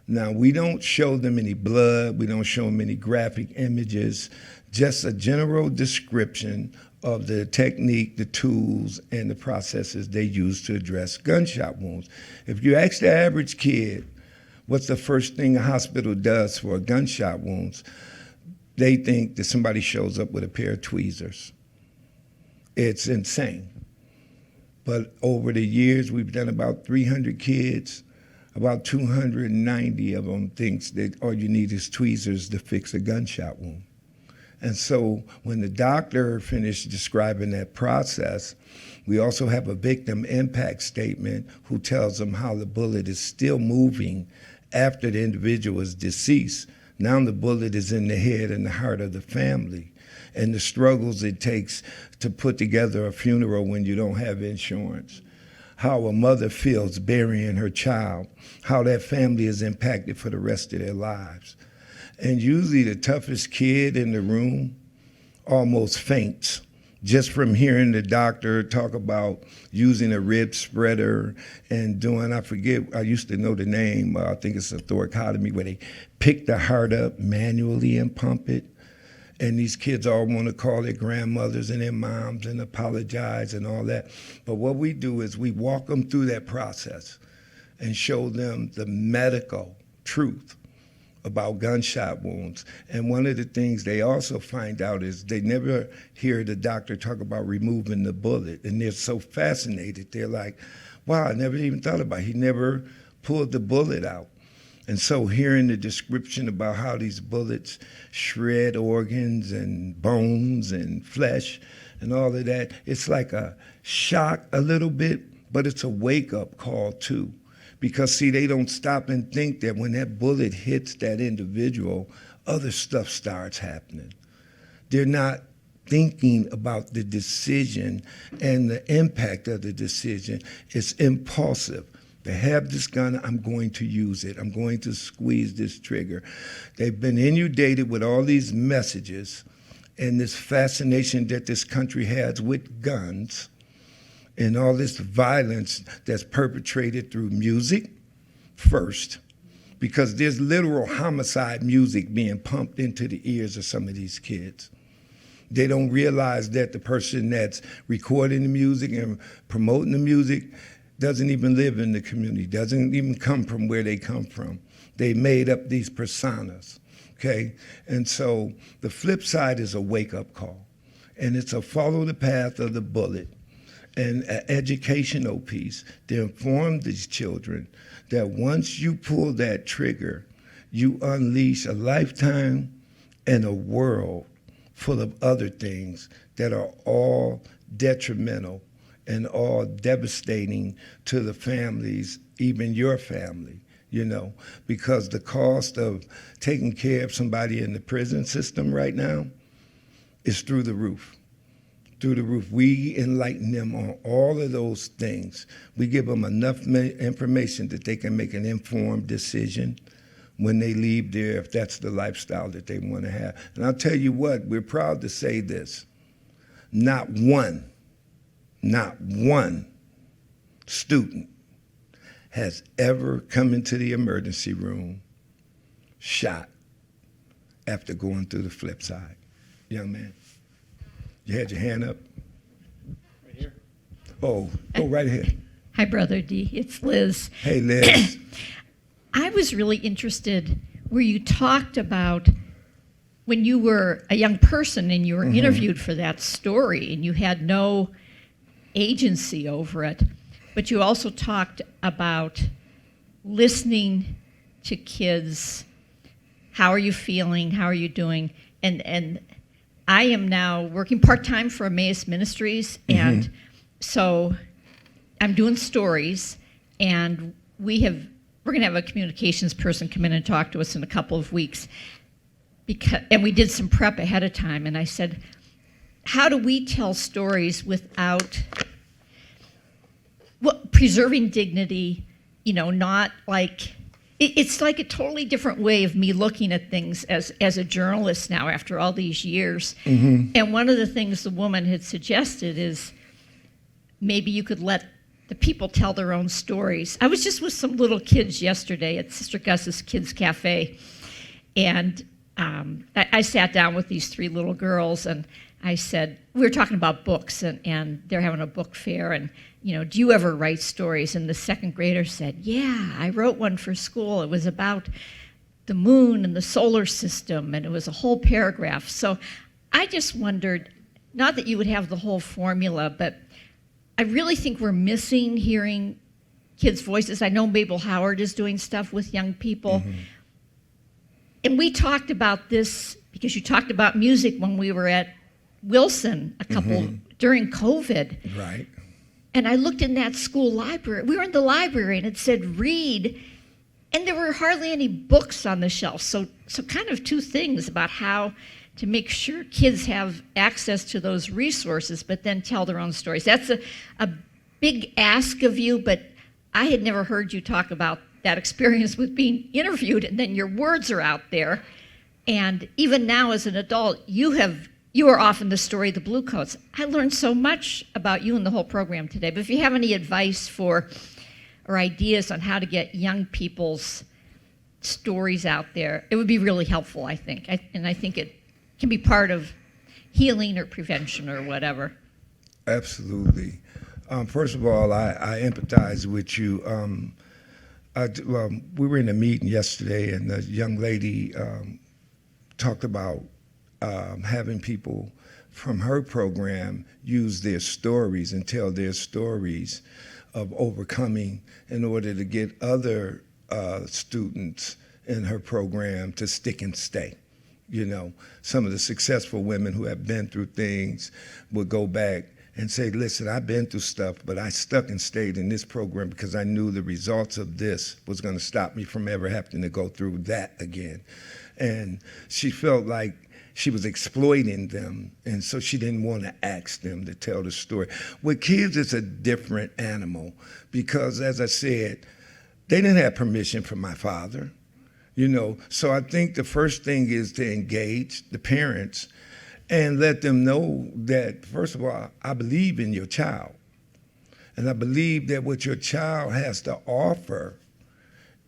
Now, we don't show them any blood, we don't show them any graphic images, just a general description of the technique, the tools, and the processes they use to address gunshot wounds. If you ask the average kid what's the first thing a hospital does for gunshot wounds, they think that somebody shows up with a pair of tweezers. It's insane. But over the years, we've done about 300 kids. About 290 of them thinks that all you need is tweezers to fix a gunshot wound. And so when the doctor finished describing that process, we also have a victim impact statement who tells them how the bullet is still moving after the individual is deceased. Now the bullet is in the head and the heart of the family, and the struggles it takes to put together a funeral when you don't have insurance. How a mother feels burying her child, how that family is impacted for the rest of their lives. And usually the toughest kid in the room almost faints just from hearing the doctor talk about using a rib spreader and doing, I forget, I used to know the name, I think it's a thoracotomy, where they pick the heart up manually and pump it. And these kids all want to call their grandmothers and their moms and apologize and all that. But what we do is we walk them through that process and show them the medical truth about gunshot wounds. And one of the things they also find out is they never hear the doctor talk about removing the bullet. And they're so fascinated. They're like, wow, I never even thought about it. He never pulled the bullet out. And so hearing the description about how these bullets shred organs and bones and flesh and all of that, it's like a shock a little bit, but it's a wake-up call too. Because, see, they don't stop and think that when that bullet hits that individual, other stuff starts happening. They're not thinking about the decision and the impact of the decision. It's impulsive. They have this gun, I'm going to use it. I'm going to squeeze this trigger. They've been inundated with all these messages and this fascination that this country has with guns and all this violence that's perpetrated through music first, because there's literal homicide music being pumped into the ears of some of these kids. They don't realize that the person that's recording the music and promoting the music doesn't even live in the community, doesn't even come from where they come from. They made up these personas, okay? And so the flip side is a wake-up call, and it's a follow the path of the bullet and an educational piece to inform these children that once you pull that trigger, you unleash a lifetime and a world full of other things that are all detrimental and all devastating to the families, even your family, you know, because the cost of taking care of somebody in the prison system right now is through the roof. through the roof. We enlighten them on all of those things. We give them enough information that they can make an informed decision when they leave there, if that's the lifestyle that they want to have. And I'll tell you what, we're proud to say this. Not one student has ever come into the emergency room shot after going through the flip side. Young man, you had your hand up? Right here. Oh, go right ahead. Hi, Brother D. It's Liz. Hey, Liz. I was really interested where you talked about when you were a young person and you were interviewed for that story and you had no agency over it, but you also talked about listening to kids. How are you feeling? How are you doing? And I am now working part-time for Emmaus Ministries, and so I'm doing stories, and we're going to have a communications person come in and talk to us in a couple of weeks. And we did some prep ahead of time, and I said, how do we tell stories without preserving dignity, not like, it's like a totally different way of me looking at things as a journalist now after all these years. And one of the things the woman had suggested is maybe you could let the people tell their own stories. I was just with some little kids yesterday at Sister Gus's Kids Cafe, and I sat down with these 3 little girls, and I said, we were talking about books, and they're having a book fair, and, do you ever write stories? And the 2nd grader said, yeah, I wrote one for school. It was about the moon and the solar system, and it was a whole paragraph. So I just wondered, not that you would have the whole formula, but I really think we're missing hearing kids' voices. I know Mabel Howard is doing stuff with young people. And we talked about this because you talked about music when we were at Wilson during COVID. Right. And I looked in that school library. We were in the library, and it said read, and there were hardly any books on the shelf. So kind of 2 things about how to make sure kids have access to those resources, but then tell their own stories. That's a big ask of you, but I had never heard you talk about that experience with being interviewed, and then your words are out there. And even now as an adult, you are often the story of the Blue Coats. I learned so much about you and the whole program today, but if you have any advice or ideas on how to get young people's stories out there, it would be really helpful, I think. And I think it can be part of healing or prevention or whatever. Absolutely. First of all, I empathize with you. We were in a meeting yesterday, and the young lady talked about having people from her program use their stories and tell their stories of overcoming in order to get other students in her program to stick and stay. Some of the successful women who have been through things would go back and say, listen, I've been through stuff, but I stuck and stayed in this program because I knew the results of this was going to stop me from ever having to go through that again. And she felt like she was exploiting them, and so she didn't want to ask them to tell the story. With kids, it's a different animal because, as I said, they didn't have permission from my father. So I think the first thing is to engage the parents and let them know that, first of all, I believe in your child. And I believe that what your child has to offer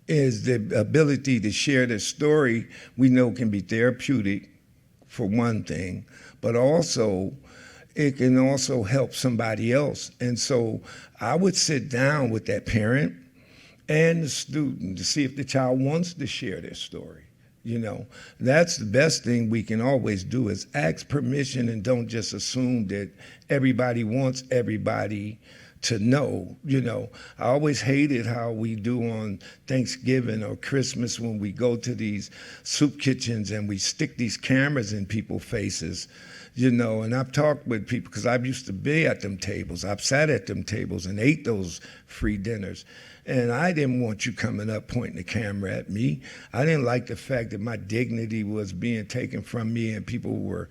is the ability to share their story. We know can be therapeutic, for one thing, but also it can also help somebody else. And so I would sit down with that parent and the student to see if the child wants to share their story. That's the best thing we can always do is ask permission and don't just assume that everybody wants everybody to know. I always hated how we do on Thanksgiving or Christmas when we go to these soup kitchens and we stick these cameras in people's faces. And I've talked with people because I used to be at them tables. I've sat at them tables and ate those free dinners. And I didn't want you coming up pointing the camera at me. I didn't like the fact that my dignity was being taken from me and people were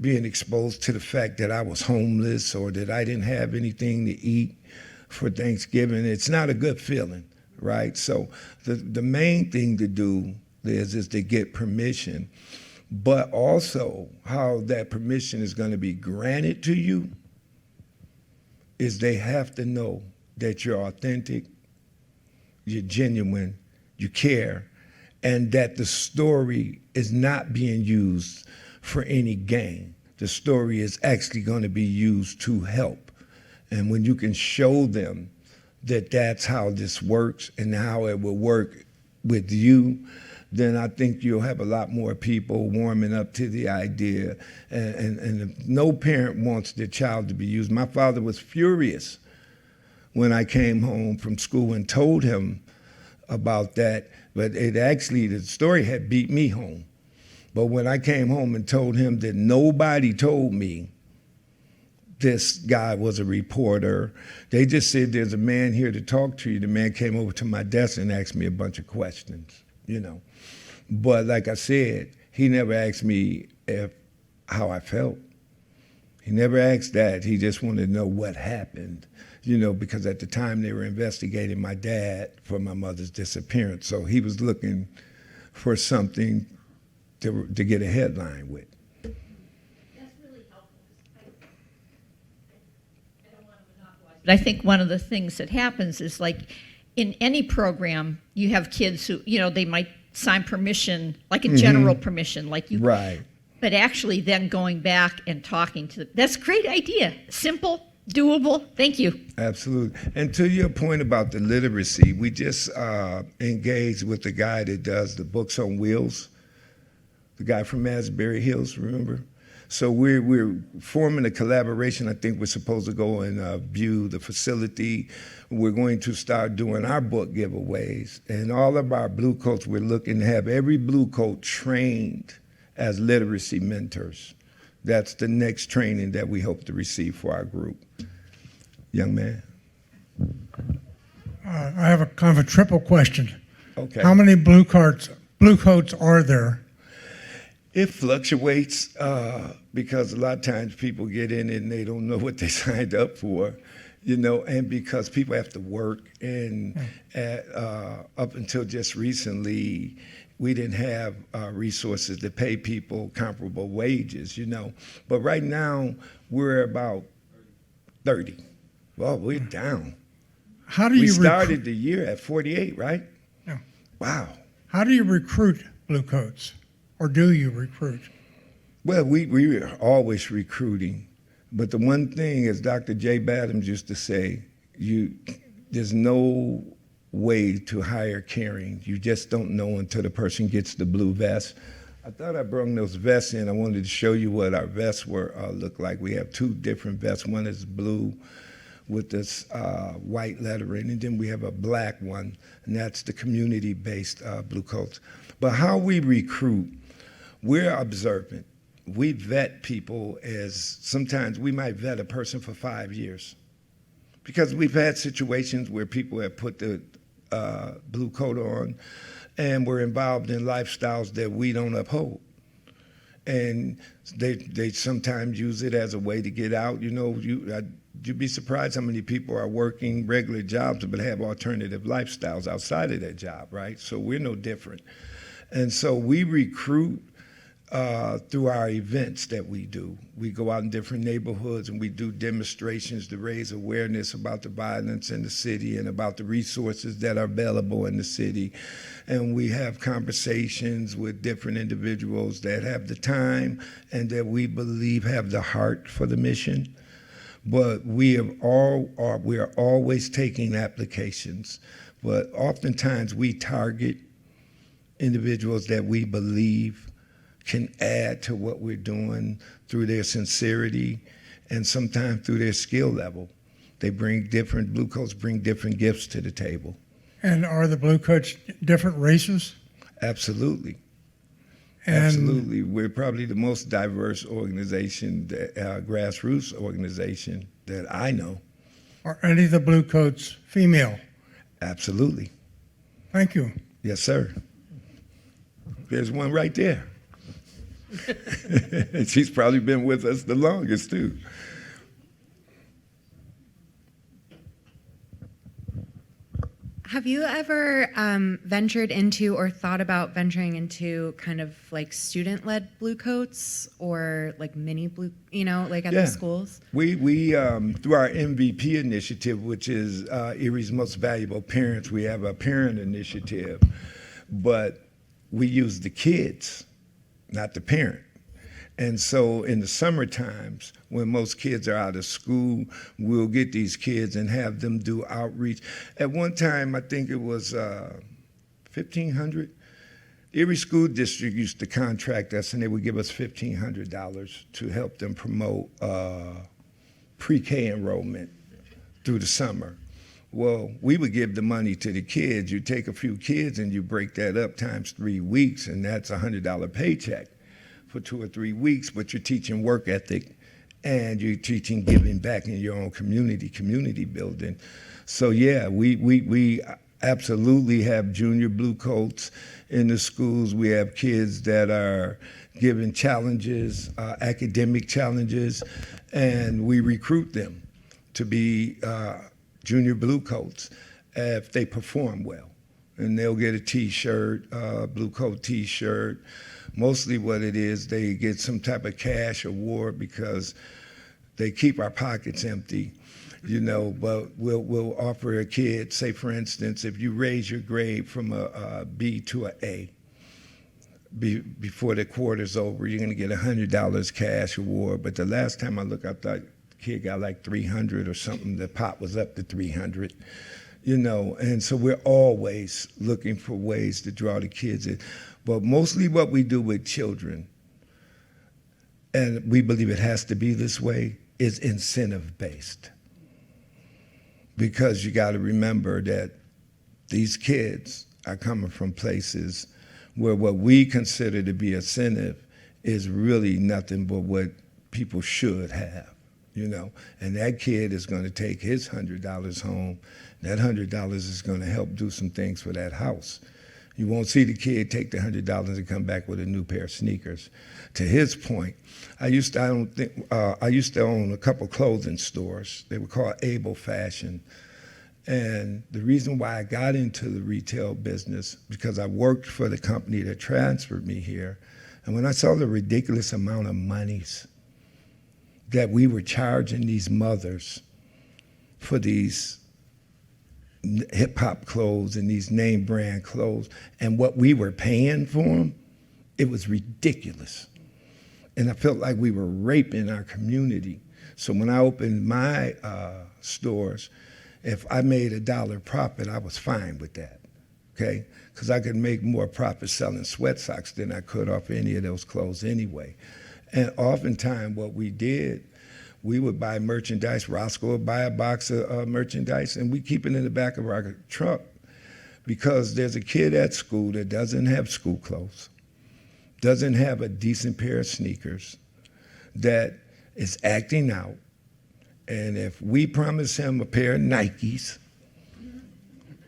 being exposed to the fact that I was homeless or that I didn't have anything to eat for Thanksgiving. It's not a good feeling, right? So the main thing to do is to get permission, but also how that permission is going to be granted to you is they have to know that you're authentic, you're genuine, you care, and that the story is not being used for any gain. The story is actually going to be used to help. And when you can show them that that's how this works and how it will work with you, then I think you'll have a lot more people warming up to the idea. And no parent wants their child to be used. My father was furious when I came home from school and told him about that, but the story had beat me home. But when I came home and told him that nobody told me this guy was a reporter, they just said, there's a man here to talk to you. The man came over to my desk and asked me a bunch of questions, you know. But like I said, he never asked me how I felt. He never asked that. He just wanted to know what happened, you know, because at the time they were investigating my dad for my mother's disappearance. So he was looking for something to get a headline with. That's really helpful. I don't want to monopolize. But I think one of the things that happens is, like, in any program, you have kids who, you know, they might sign permission, like a general permission, like you. Right. But actually then going back and talking to them, that's a great idea. Simple, doable. Thank you. Absolutely. And to your point about the literacy, we just engaged with the guy that does the Books on Wheels, the guy from Asbury Hills, remember? So we're forming a collaboration. I think we're supposed to go and view the facility. We're going to start doing our book giveaways. And all of our Blue Coats, we're looking to have every Blue Coat trained as literacy mentors. That's the next training that we hope to receive for our group. Young man. I have a kind of a triple question. Okay. How many blue coats are there? It fluctuates because a lot of times people get in and they don't know what they signed up for, you know, and because people have to work. And up until just recently, we didn't have resources to pay people comparable wages, you know. But right now, we're about 30. Well, we're down. How do We you started the year at 48, right? Yeah. Wow. How do you recruit blue coats, or do you recruit? Well, we are always recruiting, but the one thing, as Dr. J. Badams used to say, there's no way to hire caring. You just don't know until the person gets the blue vest. I thought I brought those vests in. I wanted to show you what our vests look like. We have two different vests. One is blue with this white lettering, and then we have a black one, and that's the community-based Blue Coats. But how we recruit, we're observant. We vet people as sometimes we might vet a person for 5 years because we've had situations where people have put the blue coat on and were involved in lifestyles that we don't uphold. And they sometimes use it as a way to get out. You know, you'd be surprised how many people are working regular jobs but have alternative lifestyles outside of their job, right? So we're no different. And so we recruit through our events that we do. We go out in different neighborhoods and we do demonstrations to raise awareness about the violence in the city and about the resources that are available in the city. And we have conversations with different individuals that have the time and that we believe have the heart for the mission. But we are always taking applications. But oftentimes we target individuals that we believe can add to what we're doing through their sincerity and sometimes through their skill level. Blue coats bring different gifts to the table. And are the blue coats different races? Absolutely. And Absolutely. We're probably the most diverse organization, grassroots organization that I know. are any of the blue coats female? Absolutely. Thank you. Yes, sir. There's one right there. And she's probably been with us the longest, too. Have you ever ventured into or thought about venturing into kind of like student-led blue coats or like mini blue, like at Yeah. the schools? We through our MVP initiative, which is Erie's Most Valuable Parents, we have a parent initiative, but we use the kids, not the parent. And so in the summer times, when most kids are out of school, we'll get these kids and have them do outreach. At one time, I think it was 1,500. Erie School District used to contract us, and they would give us $1,500 to help them promote pre-K enrollment through the summer. Well, we would give the money to the kids. You take a few kids and you break that up times 3 weeks, and that's a $100 paycheck for 2 or 3 weeks, but you're teaching work ethic and you're teaching giving back in your own community building. So yeah, we absolutely have junior blue coats in the schools. We have kids that are given challenges, academic challenges, and we recruit them to be junior blue coats if they perform well. And they'll get a T-shirt, blue coat T-shirt. Mostly what it is, they get some type of cash award because they keep our pockets empty, but we'll offer a kid, say for instance, if you raise your grade from a B to an A, before the quarter's over, you're gonna get $100 cash award. But the last time I looked, I thought the kid got like 300 or something. The pot was up to 300. And so we're always looking for ways to draw the kids in. But mostly what we do with children, and we believe it has to be this way, is incentive-based. Because you got to remember that these kids are coming from places where what we consider to be incentive is really nothing but what people should have. And that kid is going to take his $100 home. That $100 is going to help do some things for that house. You won't see the kid take the $100 and come back with a new pair of sneakers. To his point, I used to own a couple clothing stores. They were called Able Fashion. And the reason why I got into the retail business, because I worked for the company that transferred me here. And when I saw the ridiculous amount of monies that we were charging these mothers for these hip-hop clothes and these name brand clothes, and what we were paying for them, it was ridiculous. And I felt like we were raping our community. So when I opened my stores, if I made $1 profit, I was fine with that, okay? Because I could make more profit selling sweat socks than I could off any of those clothes anyway. And oftentimes what we did, we would buy merchandise. Roscoe would buy a box of merchandise, and we keep it in the back of our truck because there's a kid at school that doesn't have school clothes, doesn't have a decent pair of sneakers, that is acting out. And if we promise him a pair of Nikes,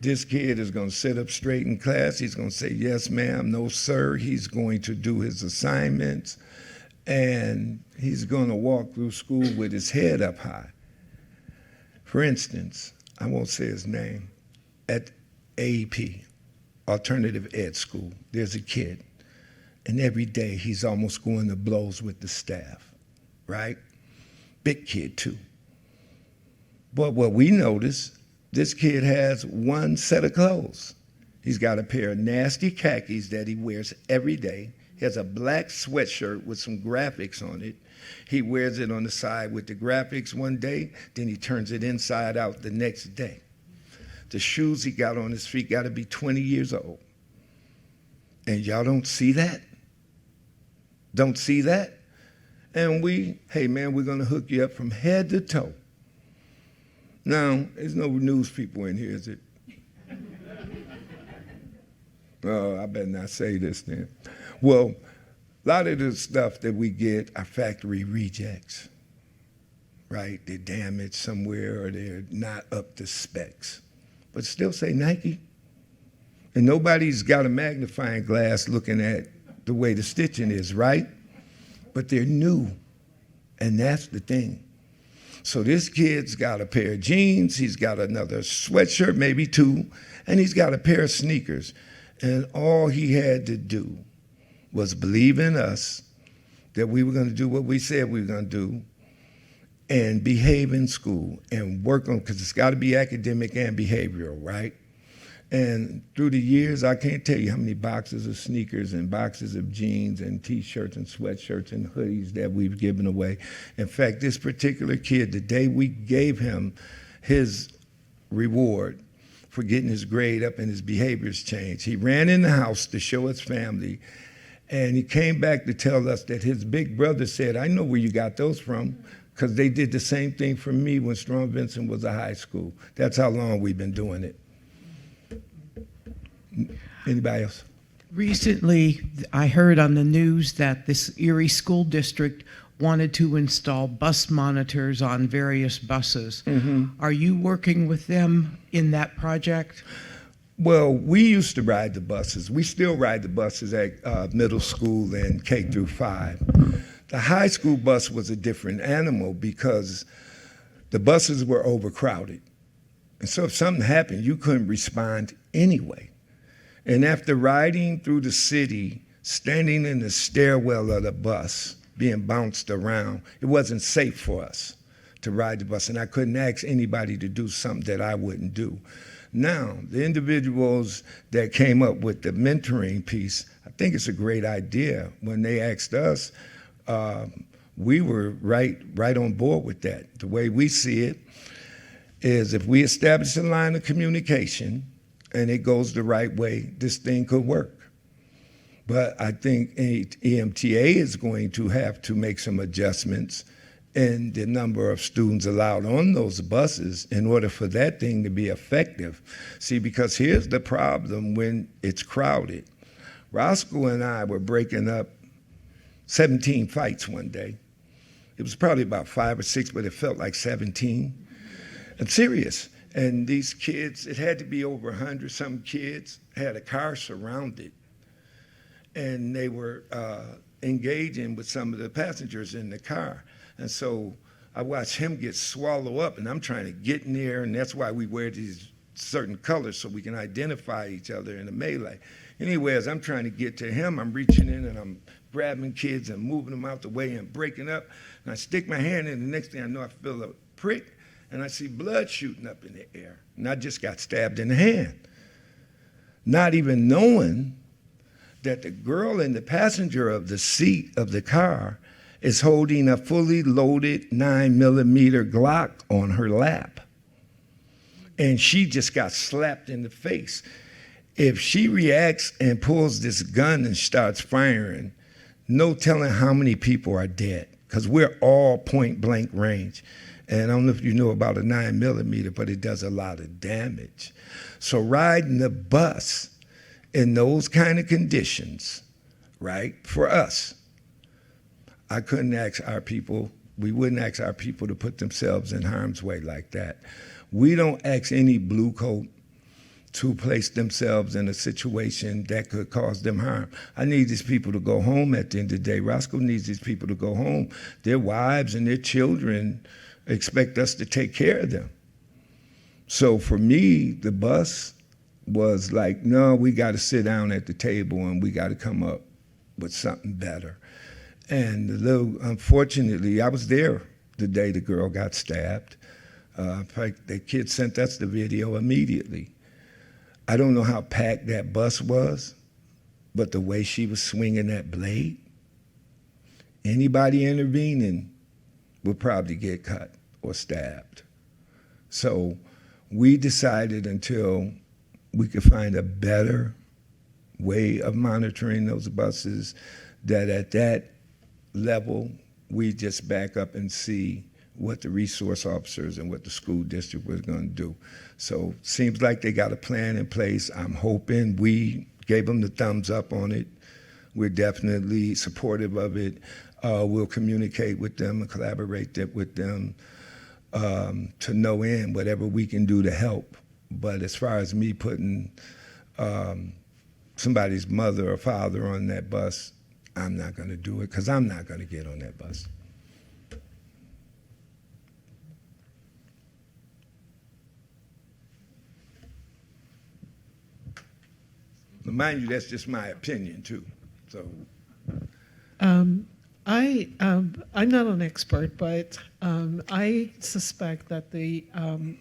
this kid is going to sit up straight in class. He's going to say, yes, ma'am, no, sir. He's going to do his assignments. And he's going to walk through school with his head up high. For instance, I won't say his name, at AEP, Alternative Ed School, there's a kid, and every day he's almost going to blows with the staff, right? Big kid, too. But what we notice, this kid has one set of clothes. He's got a pair of nasty khakis that he wears every day. He has a black sweatshirt with some graphics on it. He wears it on the side with the graphics one day, then he turns it inside out the next day. The shoes he got on his feet got to be 20 years old. And y'all don't see that? Don't see that? And hey man, we're going to hook you up from head to toe. Now, there's no news people in here, is it? Oh, I better not say this then. Well, a lot of the stuff that we get are factory rejects, right? They're damaged somewhere or they're not up to specs, but still say Nike. And nobody's got a magnifying glass looking at the way the stitching is, right? but they're new, and that's the thing. So this kid's got a pair of jeans, he's got another sweatshirt, maybe two, and he's got a pair of sneakers. And all he had to do was believe in us that we were going to do what we said we were going to do and behave in school and work on, because it's got to be academic and behavioral, right? And through the years, I can't tell you how many boxes of sneakers and boxes of jeans and T-shirts and sweatshirts and hoodies that we've given away. In fact, this particular kid, the day we gave him his reward for getting his grade up and his behaviors changed, he ran in the house to show his family, and he came back to tell us that his big brother said, I know where you got those from, because they did the same thing for me when Strong Vincent was a high school. That's how long we've been doing it. Anybody else? Recently, I heard on the news that this Erie school district wanted to install bus monitors on various buses. Are you working with them in that project? Well, we used to ride the buses. We still ride the buses at middle school and K through 5. The high school bus was a different animal because the buses were overcrowded. And so if something happened, you couldn't respond anyway. And after riding through the city, standing in the stairwell of the bus, being bounced around, it wasn't safe for us to ride the bus. And I couldn't ask anybody to do something that I wouldn't do. Now, the individuals that came up with the mentoring piece, I think it's a great idea. When they asked us, we were right on board with that. The way we see it is if we establish a line of communication and it goes the right way, this thing could work. But I think EMTA is going to have to make some adjustments in the number of students allowed on those buses in order for that thing to be effective. See, because here's the problem when it's crowded. Roscoe and I were breaking up 17 fights one day. It was probably about 5 or 6, but it felt like 17. I'm serious. And these kids, it had to be over 100 some kids, had a car surrounded. And they were engaging with some of the passengers in the car. And so I watched him get swallowed up, and I'm trying to get in there, and that's why we wear these certain colors so we can identify each other in the melee. Anyway, as I'm trying to get to him, I'm reaching in and I'm grabbing kids and moving them out the way and breaking up. And I stick my hand in, and the next thing I know, I feel a prick, and I see blood shooting up in the air. And I just got stabbed in the hand. Not even knowing that the girl in the passenger of the seat of the car is holding a fully loaded 9mm Glock on her lap. And she just got slapped in the face. If she reacts and pulls this gun and starts firing, no telling how many people are dead, because we're all point blank range. And I don't know if you know about a 9mm, but it does a lot of damage. So riding the bus in those kind of conditions, right, for us, I couldn't ask our people, we wouldn't ask our people to put themselves in harm's way like that. We don't ask any blue coat to place themselves in a situation that could cause them harm. I need these people to go home at the end of the day. Roscoe needs these people to go home. Their wives and their children expect us to take care of them. So for me, the bus was like, no, we got to sit down at the table and we got to come up with something better. And unfortunately, I was there the day the girl got stabbed. In fact, the kid sent us the video immediately. I don't know how packed that bus was, but the way she was swinging that blade, anybody intervening would probably get cut or stabbed. So we decided until we could find a better way of monitoring those buses, that at that level, we just back up and see what the resource officers and what the school district was going to do. So seems like they got a plan in place. I'm hoping we gave them the thumbs up on it. We're definitely supportive of it. We'll communicate with them and collaborate with them to no end, whatever we can do to help. But as far as me putting somebody's mother or father on that bus, I'm not going to do it because I'm not going to get on that bus. Now, mind you, that's just my opinion too. So I'm not an expert, but I suspect that the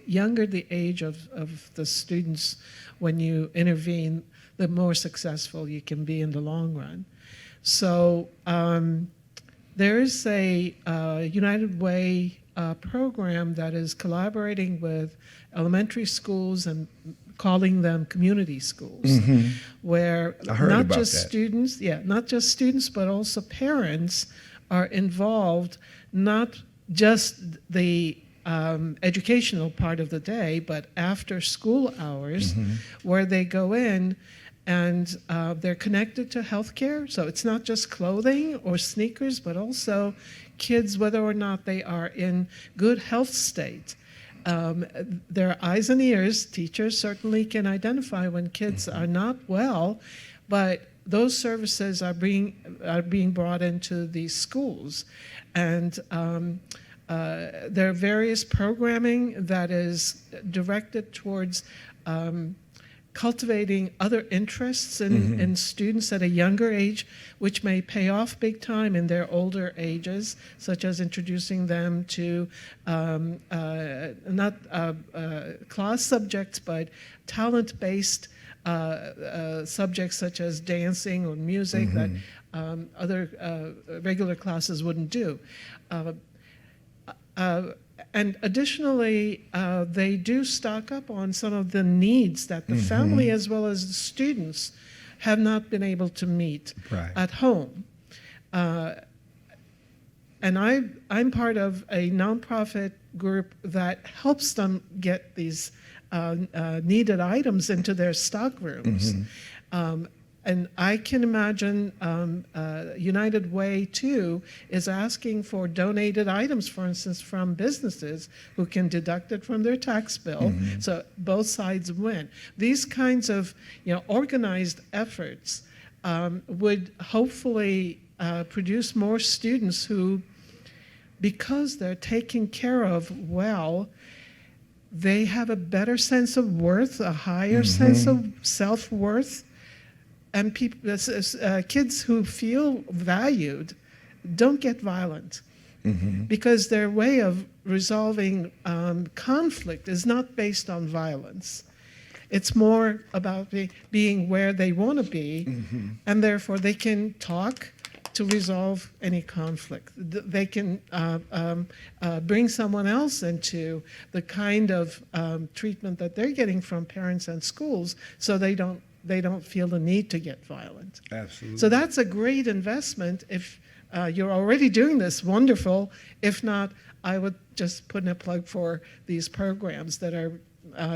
younger the age of the students when you intervene, the more successful you can be in the long run. So there is a United Way program that is collaborating with elementary schools and calling them community schools, where I heard not about just that. students, not just students, but also parents are involved, not just the educational part of the day, but after school hours, where they go in and they're connected to healthcare. So it's not just clothing or sneakers, but also kids, whether or not they are in good health state. Their eyes and ears, teachers certainly can identify when kids are not well, but those services are being brought into these schools. And there are various programming that is directed towards cultivating other interests in students at a younger age, which may pay off big time in their older ages, such as introducing them to not class subjects, but talent-based subjects such as dancing or music that other regular classes wouldn't do. And additionally, they do stock up on some of the needs that the family as well as the students have not been able to meet at home. And I'm part of a nonprofit group that helps them get these needed items into their stock rooms. And I can imagine United Way, too, is asking for donated items, for instance, from businesses who can deduct it from their tax bill. So both sides win. These kinds of organized efforts would hopefully produce more students who, because they're taken care of well, they have a better sense of worth, a higher sense of self-worth. And people, kids who feel valued don't get violent because their way of resolving conflict is not based on violence. It's more about being where they want to be, and therefore they can talk to resolve any conflict. They can bring someone else into the kind of treatment that they're getting from parents and schools, so they don't feel the need to get violent. absolutely. So that's a great investment. If you're already doing this, wonderful. If not, I would just put in a plug for these programs that are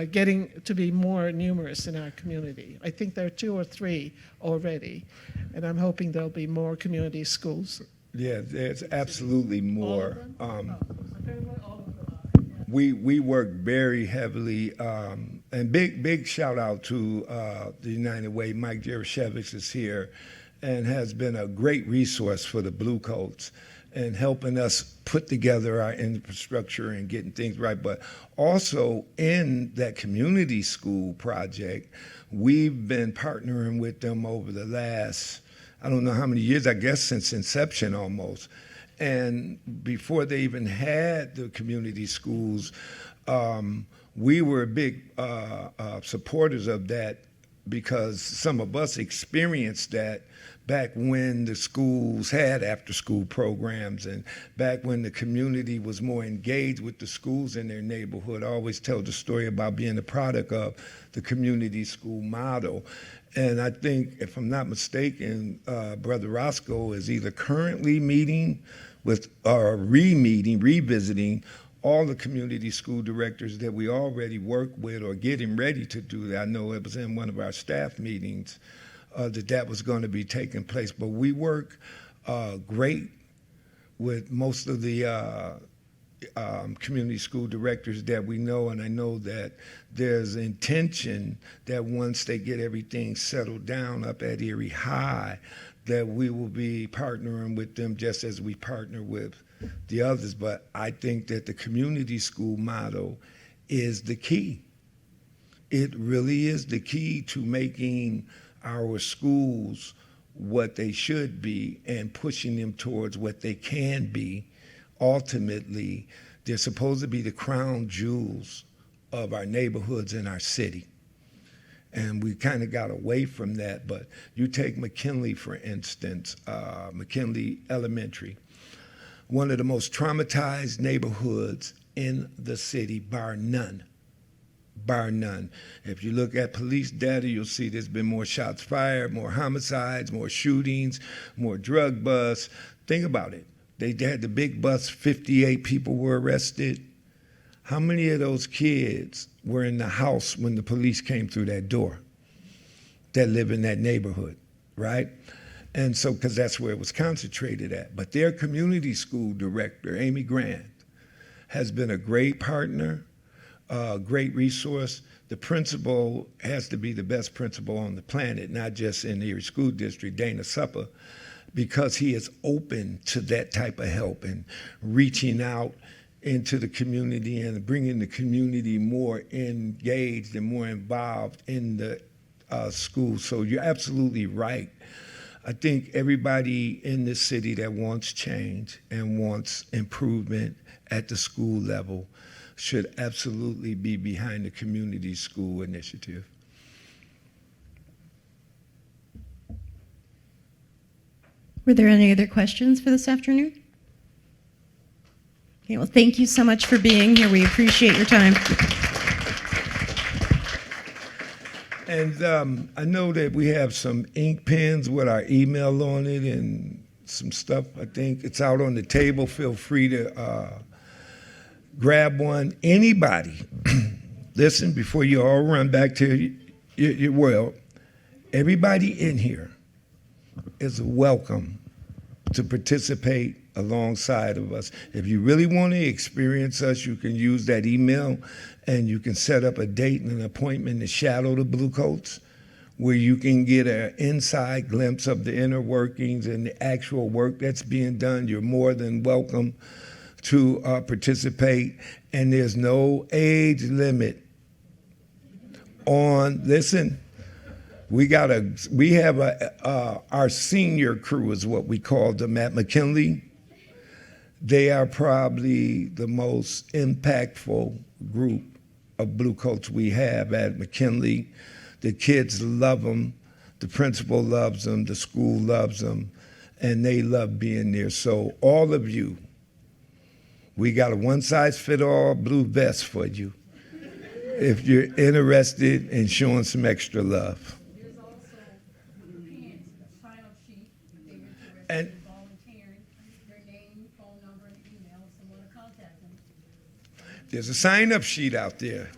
getting to be more numerous in our community. I think there are 2 or 3 already, and I'm hoping there'll be more community schools. Yeah, there's absolutely more. We work very heavily, and big shout out to the United Way. Mike Jerishevich is here and has been a great resource for the Blue Coats and helping us put together our infrastructure and getting things right. But also in that community school project, we've been partnering with them over the last, I don't know how many years, I guess since inception almost. And before they even had the community schools, we were big supporters of that because some of us experienced that back when the schools had after-school programs and back when the community was more engaged with the schools in their neighborhood. I always tell the story about being a product of the community school model. And I think, if I'm not mistaken, Brother Roscoe is either currently meeting with or revisiting all the community school directors that we already work with or getting ready to do that. I know it was in one of our staff meetings that was going to be taking place. But we work great with most of the community school directors that we know, and I know that there's intention that once they get everything settled down up at Erie High, that we will be partnering with them just as we partner with the others. But I think that the community school model is the key. It really is the key to making our schools what they should be and pushing them towards what they can be. Ultimately, they're supposed to be the crown jewels of our neighborhoods and our city. And we kind of got away from that. But you take McKinley, for instance, McKinley Elementary, one of the most traumatized neighborhoods in the city, bar none. Bar none. If you look at police data, you'll see there's been more shots fired, more homicides, more shootings, more drug busts. Think about it. They had the big bust, 58 people were arrested. How many of those kids were in the house when the police came through that door that live in that neighborhood, right? And so, because that's where it was concentrated at. But their community school director, Amy Grant, has been a great partner, a great resource. The principal has to be the best principal on the planet, not just in the Erie School District, Dana Supper, because he is open to that type of help and reaching out into the community and bringing the community more engaged and more involved in the school. So you're absolutely right. I think everybody in this city that wants change and wants improvement at the school level should absolutely be behind the community school initiative. Were there any other questions for this afternoon? Okay, well, thank you so much for being here. We appreciate your time. And I know that we have some ink pens with our email on it and some stuff. I think it's out on the table. Feel free to grab one. Anybody, listen, before you all run back to your world, everybody in here is welcome to participate alongside of us. If you really want to experience us, you can use that email and you can set up a date and an appointment to shadow the Bluecoats, where you can get an inside glimpse of the inner workings and the actual work that's being done. You're more than welcome to participate, and there's no age limit on, listen, we have our senior crew is what we call them at McKinley. They are probably the most impactful group of Bluecoats we have at McKinley. The kids love them, the principal loves them, the school loves them, and they love being there. So all of you, we got a one-size-fits-all blue vest for you if you're interested in showing some extra love. There's also a sign-up sheet if they're interested And in volunteering, their name, phone number, and email, if someone to contact them. there's a sign-up sheet out there.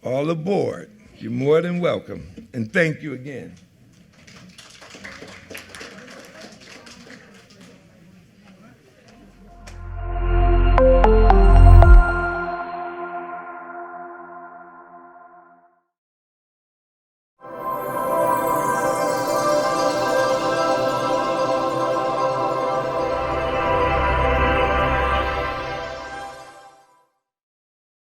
All aboard. You're more than welcome. And thank you again.